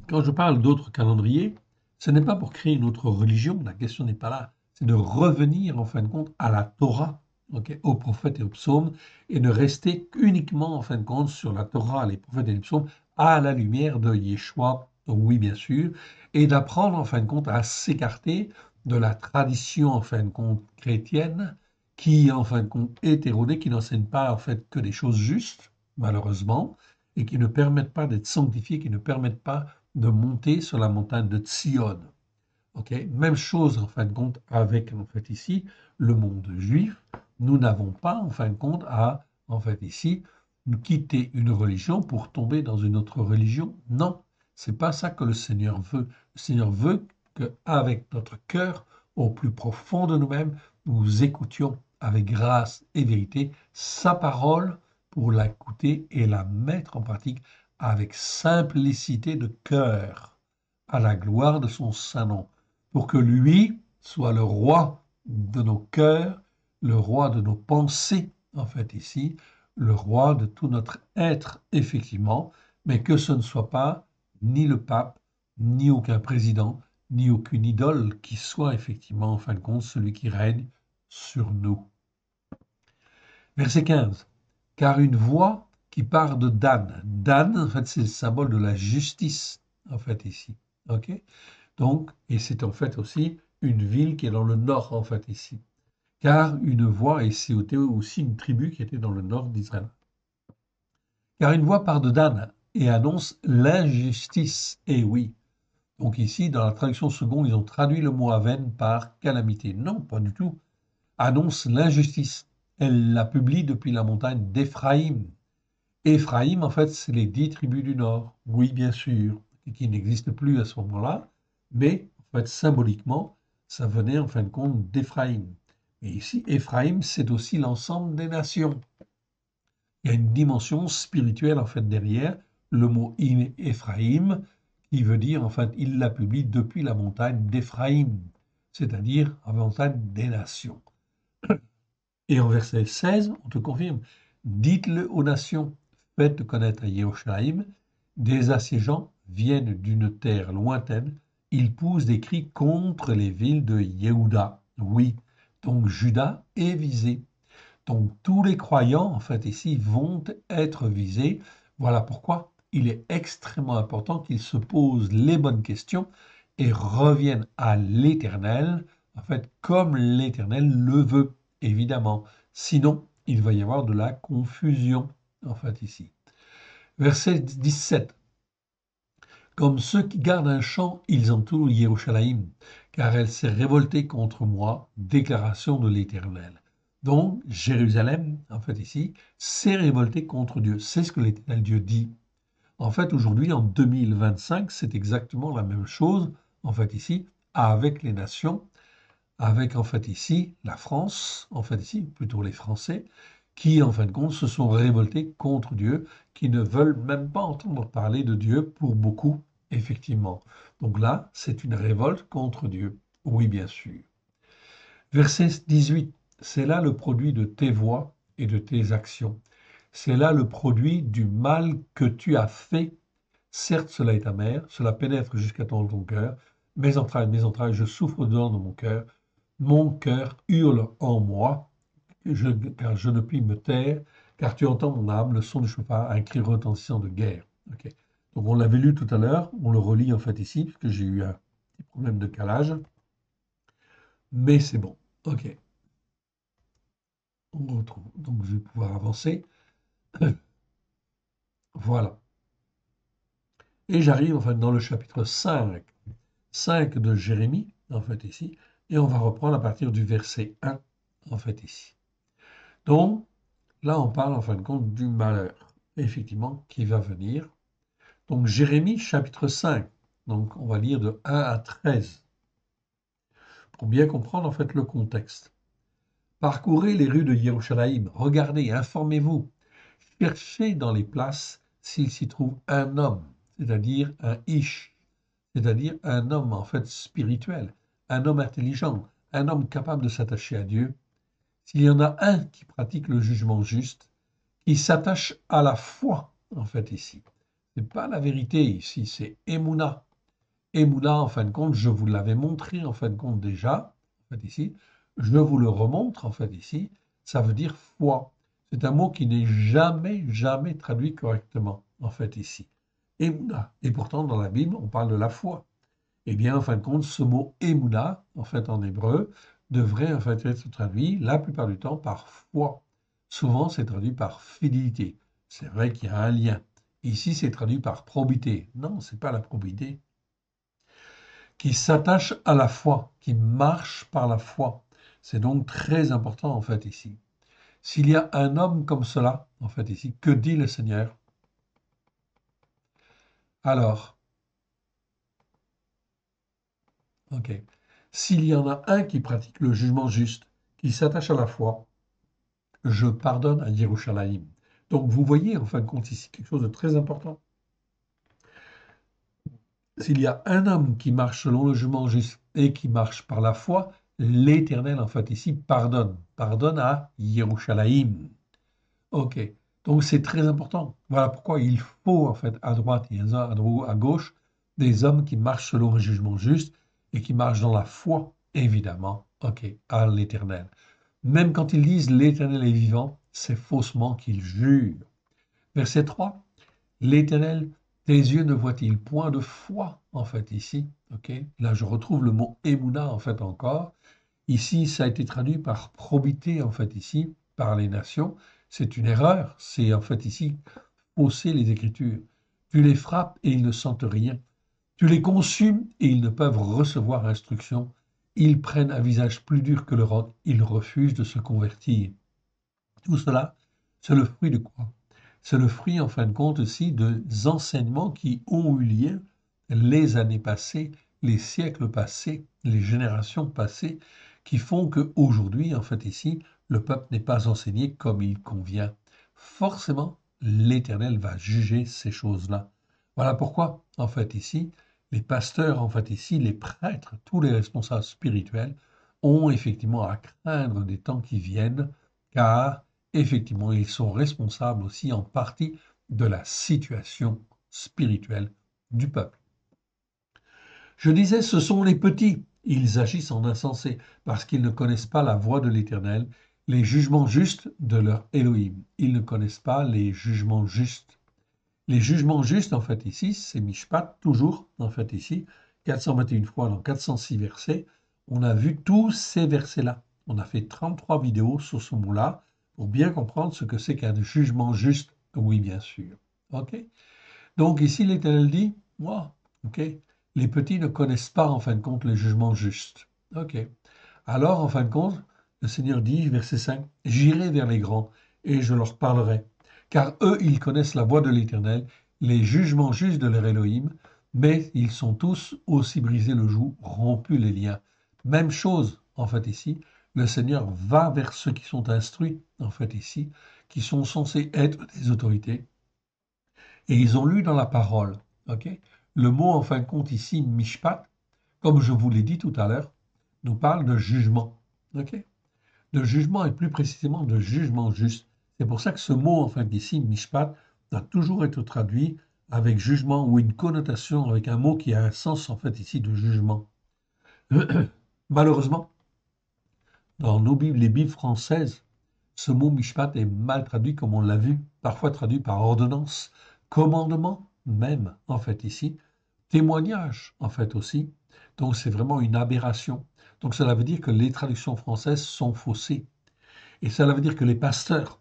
Quand je parle d'autres calendriers, ce n'est pas pour créer une autre religion, la question n'est pas là. C'est de revenir en fin de compte à la Torah, ok, aux prophètes et aux psaumes, et de rester uniquement en fin de compte sur la Torah, les prophètes et les psaumes, à la lumière de Yeshua, oui bien sûr, et d'apprendre en fin de compte à s'écarter de la tradition en fin de compte chrétienne, qui en fin de compte est erronée, qui n'enseigne pas en fait que des choses justes, malheureusement, et qui ne permettent pas d'être sanctifiés, qui ne permettent pas de monter sur la montagne de Sion. Okay. Même chose en fin de compte avec en fait ici le monde juif. Nous n'avons pas en fin de compte à en fait ici quitter une religion pour tomber dans une autre religion. Non, c'est pas ça que le Seigneur veut. Le Seigneur veut que avec notre cœur au plus profond de nous-mêmes, nous écoutions avec grâce et vérité sa parole pour l'écouter et la mettre en pratique avec simplicité de cœur à la gloire de son saint nom pour que lui soit le roi de nos cœurs, le roi de nos pensées, en fait ici, le roi de tout notre être, effectivement, mais que ce ne soit pas ni le pape, ni aucun président, ni aucune idole qui soit effectivement, en fin de compte, celui qui règne sur nous. Verset 15. Car une voix qui part de Dan, Dan, en fait, c'est le symbole de la justice, en fait, ici. OK? Donc, et c'est en fait aussi une ville qui est dans le nord, en fait, ici. Car une voix, et c'était aussi une tribu qui était dans le nord d'Israël. Car une voix part de Dan et annonce l'injustice. Et oui. Donc ici, dans la traduction seconde, ils ont traduit le mot Aven par calamité. Non, pas du tout. Annonce l'injustice. Elle la publie depuis la montagne d'Éphraïm. Éphraïm, en fait, c'est les 10 tribus du Nord. Oui, bien sûr, qui n'existent plus à ce moment-là, mais en fait, symboliquement, ça venait en fin de compte d'Éphraïm. Et ici, Éphraïm, c'est aussi l'ensemble des nations. Il y a une dimension spirituelle en fait derrière le mot Éphraïm, qui veut dire en fait, il la publie depuis la montagne d'Éphraïm, c'est-à-dire la montagne des nations. Et en verset 16, on te confirme, dites-le aux nations, faites connaître à Yerushalayim, des assiégeants viennent d'une terre lointaine, ils poussent des cris contre les villes de Yehuda. Oui, donc Juda est visé. Donc tous les croyants, en fait, ici, vont être visés. Voilà pourquoi il est extrêmement important qu'ils se posent les bonnes questions et reviennent à l'Éternel, en fait, comme l'Éternel le veut, évidemment. Sinon, il va y avoir de la confusion, en fait, ici. Verset 17. Comme ceux qui gardent un champ, ils entourent Yerushalayim, car elle s'est révoltée contre moi, déclaration de l'Éternel. Donc, Jérusalem, en fait ici, s'est révoltée contre Dieu. C'est ce que l'Éternel Dieu dit. En fait, aujourd'hui, en 2025, c'est exactement la même chose, en fait ici, avec les nations, avec en fait ici la France, en fait ici, plutôt les Français, qui en fin de compte se sont révoltés contre Dieu, qui ne veulent même pas entendre parler de Dieu pour beaucoup, effectivement. Donc là, c'est une révolte contre Dieu. Oui, bien sûr. Verset 18. C'est là le produit de tes voix et de tes actions. C'est là le produit du mal que tu as fait. Certes, cela est amer, cela pénètre jusqu'à ton cœur. Mes entrailles, je souffre dedans de mon cœur. Mon cœur hurle en moi, car je ne puis me taire, car tu entends mon âme, le son du chauffard, un cri retentissant de guerre. Okay. Donc on l'avait lu tout à l'heure, on le relit en fait ici, puisque j'ai eu un petit problème de calage, mais c'est bon. Ok, on retrouve. Donc je vais pouvoir avancer. Voilà. Et j'arrive en fait dans le chapitre 5 de Jérémie, en fait ici, et on va reprendre à partir du verset 1, en fait ici. Donc, là, on parle en fin de compte du malheur, effectivement, qui va venir. Donc, Jérémie, chapitre 5. Donc, on va lire de 1 à 13 pour bien comprendre en fait le contexte. Parcourez les rues de Yerushalayim, regardez, informez-vous, cherchez dans les places s'il s'y trouve un homme, c'est-à-dire un ish, c'est-à-dire un homme en fait spirituel, un homme intelligent, un homme capable de s'attacher à Dieu. S'il y en a un qui pratique le jugement juste, qui s'attache à la foi, en fait, ici. Ce n'est pas la vérité ici, c'est Emouna. Emouna, en fin de compte, je vous l'avais montré, en fin de compte, déjà, en fait, ici. Je vous le remontre, en fait, ici. Ça veut dire foi. C'est un mot qui n'est jamais, jamais traduit correctement, en fait, ici. Emouna. Et pourtant, dans la Bible, on parle de la foi. Eh bien, en fin de compte, ce mot Emouna, en fait, en hébreu, devrait en fait être traduit la plupart du temps par foi. Souvent, c'est traduit par fidélité. C'est vrai qu'il y a un lien. Ici, c'est traduit par probité. Non, c'est pas la probité. Qui s'attache à la foi, qui marche par la foi. C'est donc très important, en fait, ici. S'il y a un homme comme cela, en fait, ici, que dit le Seigneur? Alors, ok. S'il y en a un qui pratique le jugement juste, qui s'attache à la foi, je pardonne à Yerushalayim. Donc vous voyez en fin de compte ici quelque chose de très important. S'il y a un homme qui marche selon le jugement juste et qui marche par la foi, l'Éternel en fait ici pardonne. Pardonne à Yerushalayim. Ok. Donc c'est très important. Voilà pourquoi il faut en fait à droite et à gauche des hommes qui marchent selon le jugement juste et qui marchent dans la foi, évidemment, ok, à l'Éternel. Même quand ils disent l'Éternel est vivant, c'est faussement qu'ils jurent. Verset 3, l'Éternel, tes yeux ne voient-ils point de foi, en fait, ici, ok? Là, je retrouve le mot Emouna, en fait, encore. Ici, ça a été traduit par probité, en fait, ici, par les nations. C'est une erreur. C'est, en fait, ici, fausser les Écritures. Tu les frappes et ils ne sentent rien. Tu les consumes et ils ne peuvent recevoir instruction. Ils prennent un visage plus dur que le roc. Ils refusent de se convertir. Tout cela, c'est le fruit de quoi? C'est le fruit, en fin de compte, aussi des enseignements qui ont eu lieu les années passées, les siècles passés, les générations passées, qui font qu'aujourd'hui, en fait, ici, le peuple n'est pas enseigné comme il convient. Forcément, l'Éternel va juger ces choses-là. Voilà pourquoi, en fait, ici, les pasteurs, en fait, ici, les prêtres, tous les responsables spirituels ont effectivement à craindre des temps qui viennent, car effectivement, ils sont responsables aussi en partie de la situation spirituelle du peuple. Je disais, ce sont les petits. Ils agissent en insensés parce qu'ils ne connaissent pas la voie de l'Éternel, les jugements justes de leur Elohim. Ils ne connaissent pas les jugements justes. Les jugements justes, en fait, ici, c'est Mishpat, toujours, en fait, ici, 421 fois dans 406 versets. On a vu tous ces versets-là. On a fait 33 vidéos sur ce mot-là pour bien comprendre ce que c'est qu'un jugement juste. Oui, bien sûr. OK? Donc ici, l'Éternel dit, moi, OK, les petits ne connaissent pas, en fin de compte, le jugement juste. OK. Alors, en fin de compte, le Seigneur dit, verset 5, j'irai vers les grands et je leur parlerai, car eux, ils connaissent la voie de l'Éternel, les jugements justes de leur Elohim, mais ils sont tous aussi brisés le joug, rompus les liens. Même chose, en fait, ici, le Seigneur va vers ceux qui sont instruits, en fait, ici, qui sont censés être des autorités, et ils ont lu dans la parole. Ok. Le mot, en fin de compte, ici, mishpat, comme je vous l'ai dit tout à l'heure, nous parle de jugement. Ok. De jugement et plus précisément de jugement juste. C'est pour ça que ce mot, enfin ici, mishpat, doit toujours être traduit avec jugement ou une connotation avec un mot qui a un sens en fait ici de jugement. Malheureusement, dans nos Bibles, les Bibles françaises, ce mot mishpat est mal traduit comme on l'a vu, parfois traduit par ordonnance, commandement même en fait ici, témoignage en fait aussi. Donc c'est vraiment une aberration. Donc cela veut dire que les traductions françaises sont faussées. Et cela veut dire que les pasteurs,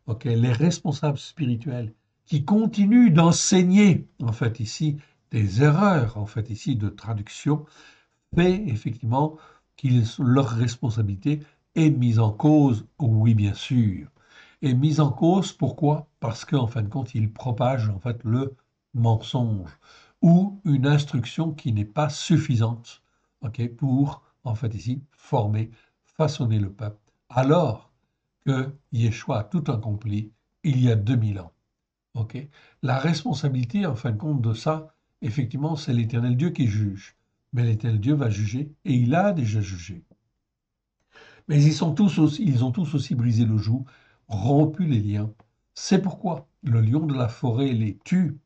ok, les responsables spirituels, qui continuent d'enseigner, en fait, ici, des erreurs, en fait, ici, de traduction, fait effectivement que leur responsabilité est mise en cause, oui, bien sûr. Et mise en cause, pourquoi? Parce qu'en fin de compte, ils propagent, en fait, le mensonge ou une instruction qui n'est pas suffisante, ok, pour, en fait, ici, former, façonner le peuple alors que Yeshua a tout accompli il y a 2000 ans. Ok. La responsabilité, en fin de compte, de ça, effectivement, c'est l'Éternel Dieu qui juge. Mais l'Éternel Dieu va juger, et il a déjà jugé. Mais ils ont tous aussi brisé le joug, rompu les liens. C'est pourquoi le lion de la forêt les tue,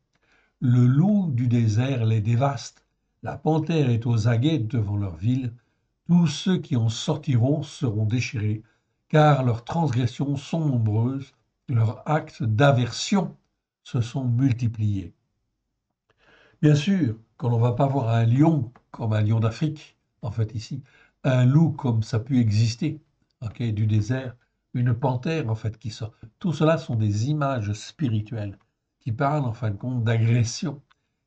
le loup du désert les dévaste, la panthère est aux aguets devant leur ville. Tous ceux qui en sortiront seront déchirés, car leurs transgressions sont nombreuses, leurs actes d'aversion se sont multipliés. Bien sûr, quand on ne va pas voir un lion comme un lion d'Afrique, en fait ici, un loup comme ça a pu exister, ok, du désert, une panthère en fait qui sort. Tout cela sont des images spirituelles qui parlent en fin de compte d'agression,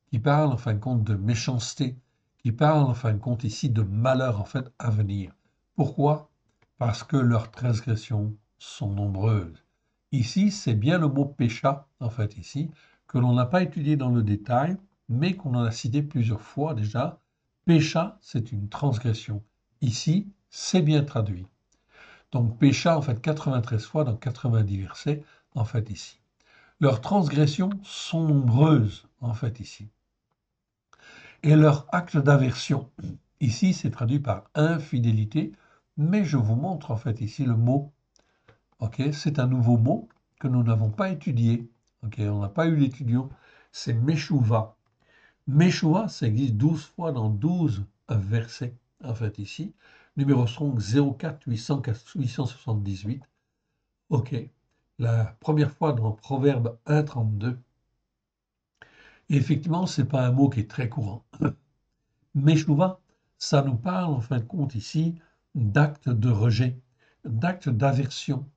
qui parlent en fin de compte de méchanceté, qui parlent en fin de compte ici de malheur en fait à venir. Pourquoi? Parce que leurs transgressions sont nombreuses. Ici, c'est bien le mot pécha, en fait ici, que l'on n'a pas étudié dans le détail, mais qu'on en a cité plusieurs fois déjà. Pécha, c'est une transgression. Ici, c'est bien traduit. Donc pécha, en fait, 93 fois dans 90 versets, en fait, ici. Leurs transgressions sont nombreuses, en fait, ici. Et leurs actes d'aversion, ici, c'est traduit par infidélité, mais je vous montre, en fait, ici, le mot. Ok, c'est un nouveau mot que nous n'avons pas étudié. Ok, on n'a pas eu l'étudiant. C'est Meshuva. Meshuva, ça existe 12 fois dans 12 versets, en fait, ici. Numéro strong 04 878. Ok. La première fois dans Proverbe 1,32. Et effectivement, ce n'est pas un mot qui est très courant. Meshuva, ça nous parle, en fin de compte, ici, d'actes de rejet, d'actes d'aversion,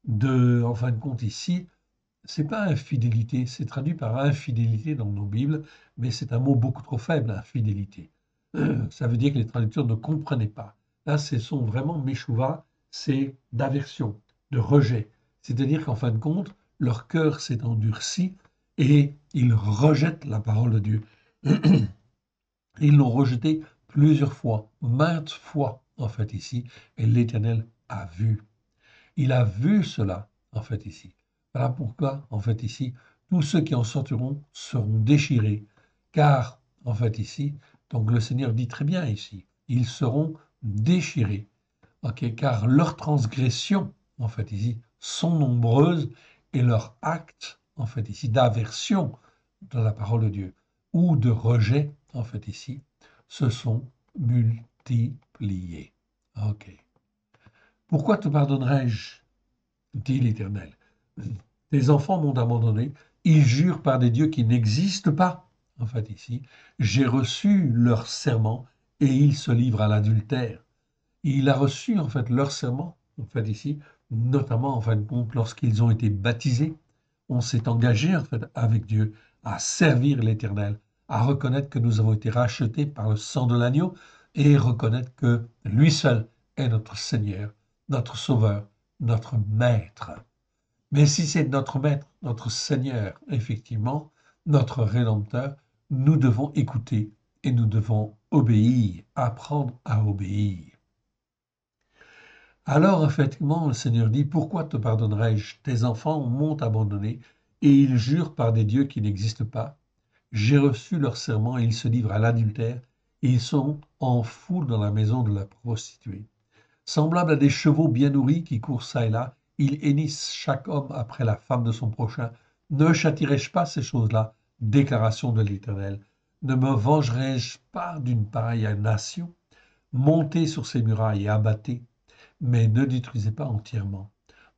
en fin de compte, ici, c'est pas infidélité, c'est traduit par infidélité dans nos Bibles, mais c'est un mot beaucoup trop faible, infidélité. Ça veut dire que les traducteurs ne comprenaient pas. Là, ce sont vraiment Meshuva, c'est d'aversion, de rejet. C'est-à-dire qu'en fin de compte, leur cœur s'est endurci et ils rejettent la parole de Dieu. Ils l'ont rejeté plusieurs fois, maintes fois, en fait, ici, et l'Éternel a vu. Il a vu cela, en fait, ici. Voilà pourquoi, en fait, ici, tous ceux qui en sortiront seront déchirés, car, en fait, ici, donc le Seigneur dit très bien ici, ils seront déchirés, ok, car leurs transgressions, en fait, ici, sont nombreuses et leurs actes, en fait, ici, d'aversion de la parole de Dieu ou de rejet, en fait, ici, se sont multipliés. Ok. Pourquoi te pardonnerai-je, dit l'Éternel? Tes enfants m'ont abandonné, ils jurent par des dieux qui n'existent pas. En fait, ici, j'ai reçu leur serment et ils se livrent à l'adultère. Il a reçu en fait leur serment, en fait ici, notamment en fin de compte lorsqu'ils ont été baptisés. On s'est engagé en fait avec Dieu à servir l'Éternel, à reconnaître que nous avons été rachetés par le sang de l'agneau et reconnaître que lui seul est notre Seigneur, notre Sauveur, notre Maître. Mais si c'est notre Maître, notre Seigneur, effectivement, notre Rédempteur, nous devons écouter et nous devons obéir, apprendre à obéir. Alors, effectivement, le Seigneur dit, pourquoi te pardonnerai-je? Tes enfants m'ont abandonné et ils jurent par des dieux qui n'existent pas. J'ai reçu leur serment et ils se livrent à l'adultère et ils sont en foule dans la maison de la prostituée. Semblables à des chevaux bien nourris qui courent çà et là, ils hennissent chaque homme après la femme de son prochain. Ne châtirai-je pas ces choses-là? Déclaration de l'Éternel. Ne me vengerai-je pas d'une pareille nation? Montez sur ces murailles et abattez, mais ne détruisez pas entièrement.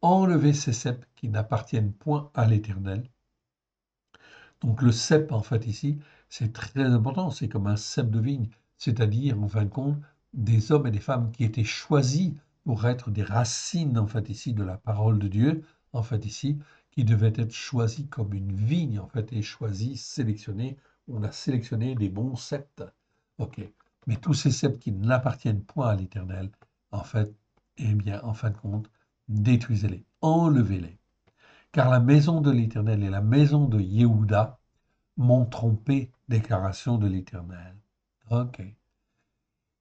Enlevez ces cèpes qui n'appartiennent point à l'Éternel. Donc le cep, en fait, ici, c'est très important, c'est comme un cep de vigne, c'est-à-dire, en fin de compte, des hommes et des femmes qui étaient choisis pour être des racines, en fait, ici, de la parole de Dieu, en fait, ici, qui devaient être choisis comme une vigne, en fait, et choisis, sélectionnés. On a sélectionné des bons ceps. OK. Mais tous ces ceps qui n'appartiennent point à l'Éternel, en fait, eh bien, en fin de compte, détruisez-les, enlevez-les. Car la maison de l'Éternel et la maison de Yehuda m'ont trompé, déclaration de l'Éternel. Ok.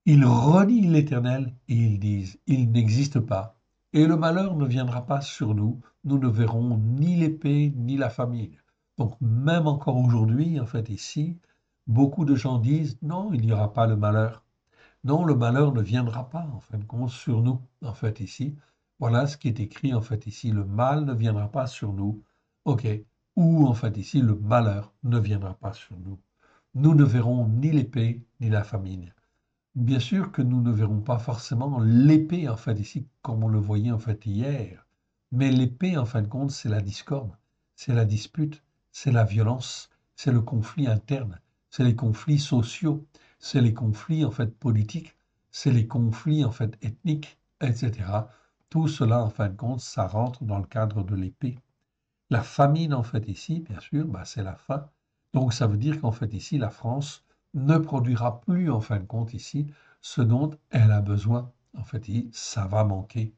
Ils renient l'Éternel et ils disent, il n'existe pas. Et le malheur ne viendra pas sur nous. Nous ne verrons ni l'épée ni la famine. Donc même encore aujourd'hui, en fait, ici, beaucoup de gens disent non, il n'y aura pas le malheur. Non, le malheur ne viendra pas, en fin de compte, sur nous, en fait, ici. Voilà ce qui est écrit, en fait, ici. Le mal ne viendra pas sur nous. OK. Ou, en fait, ici, le malheur ne viendra pas sur nous. Nous ne verrons ni l'épée ni la famine. Bien sûr que nous ne verrons pas forcément l'épée, en fait, ici, comme on le voyait, en fait, hier. Mais l'épée, en fin de compte, c'est la discorde, c'est la dispute, c'est la violence, c'est le conflit interne, c'est les conflits sociaux, c'est les conflits, en fait, politiques, c'est les conflits, en fait, ethniques, etc. Tout cela, en fin de compte, ça rentre dans le cadre de l'épée. La famine, en fait, ici, bien sûr, bah, c'est la faim. Donc, ça veut dire qu'en fait, ici, la France ne produira plus, en fin de compte, ici, ce dont elle a besoin. En fait, ça va manquer.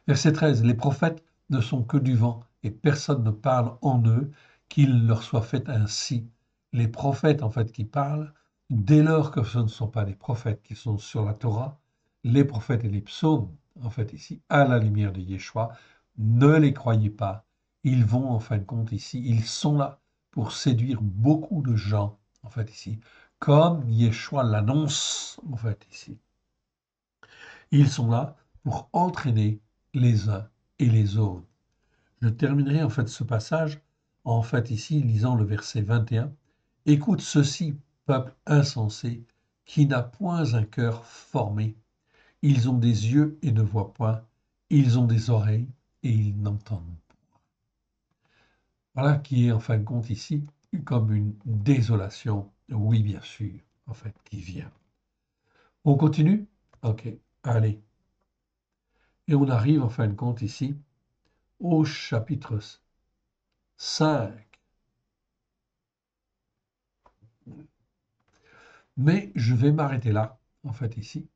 Verset 13. Les prophètes ne sont que du vent, et personne ne parle en eux, qu'il leur soit fait ainsi. Les prophètes, en fait, qui parlent, dès lors que ce ne sont pas des prophètes qui sont sur la Torah, les prophètes et les psaumes, en fait, ici, à la lumière de Yeshua, ne les croyez pas. Ils vont, en fin de compte, ici, ils sont là pour séduire beaucoup de gens, en fait, ici, comme Yeshua l'annonce, en fait, ici. Ils sont là pour entraîner les uns et les autres. Je terminerai en fait ce passage en fait ici lisant le verset 21. Écoute ceci, peuple insensé, qui n'a point un cœur formé. Ils ont des yeux et ne voient point. Ils ont des oreilles et ils n'entendent pas. Voilà qui est en fin de compte ici comme une désolation, oui bien sûr, en fait, qui vient. On continue? Ok, allez. Et on arrive en fin de compte ici au chapitre 5. Mais je vais m'arrêter là, en fait, ici.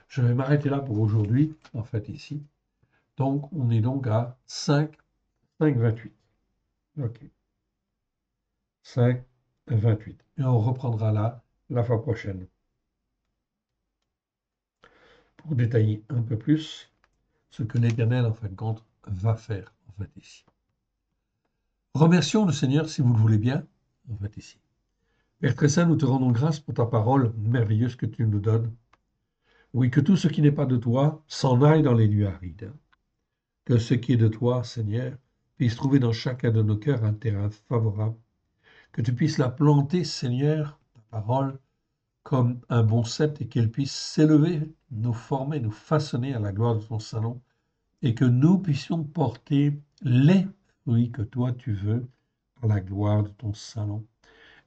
Je vais m'arrêter là pour aujourd'hui, en fait, ici. Donc, on est donc à 5,28. OK. 5,28. Et on reprendra là la fois prochaine pour détailler un peu plus ce que l'Éternel, en fin de compte, va faire, en fait, ici. Remercions le Seigneur, si vous le voulez bien, en fait, ici. Père très saint, nous te rendons grâce pour ta parole merveilleuse que tu nous donnes. Oui, que tout ce qui n'est pas de toi s'en aille dans les nuits arides. Que ce qui est de toi, Seigneur, puisse trouver dans chacun de nos cœurs un terrain favorable. Que tu puisses la planter, Seigneur, ta parole, comme un bon cep et qu'elle puisse s'élever, nous former, nous façonner à la gloire de ton Saint-Nom et que nous puissions porter les fruits que toi tu veux à la gloire de ton Saint-Nom.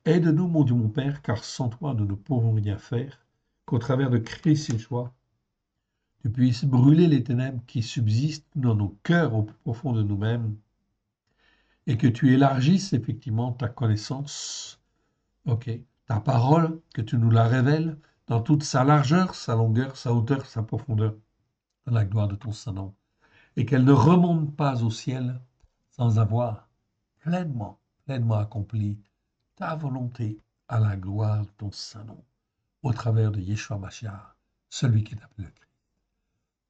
Aide-nous, mon Dieu, mon Père, car sans toi, nous ne pouvons rien faire, qu'au travers de Christ Yeshua, tu puisses brûler les ténèbres qui subsistent dans nos cœurs au plus profond de nous-mêmes et que tu élargisses effectivement ta connaissance, ok, ta parole, que tu nous la révèles dans toute sa largeur, sa longueur, sa hauteur, sa profondeur, à la gloire de ton Saint-Nom, et qu'elle ne remonte pas au ciel sans avoir pleinement, pleinement accompli ta volonté à la gloire de ton Saint-Nom, au travers de Yeshua Mashiach, celui qui est appelé le Christ.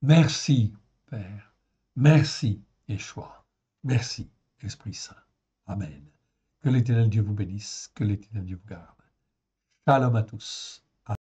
Merci, Père. Merci, Yeshua. Merci, Esprit Saint. Amen. Que l'Éternel Dieu vous bénisse, que l'Éternel Dieu vous garde. Shalom à tous.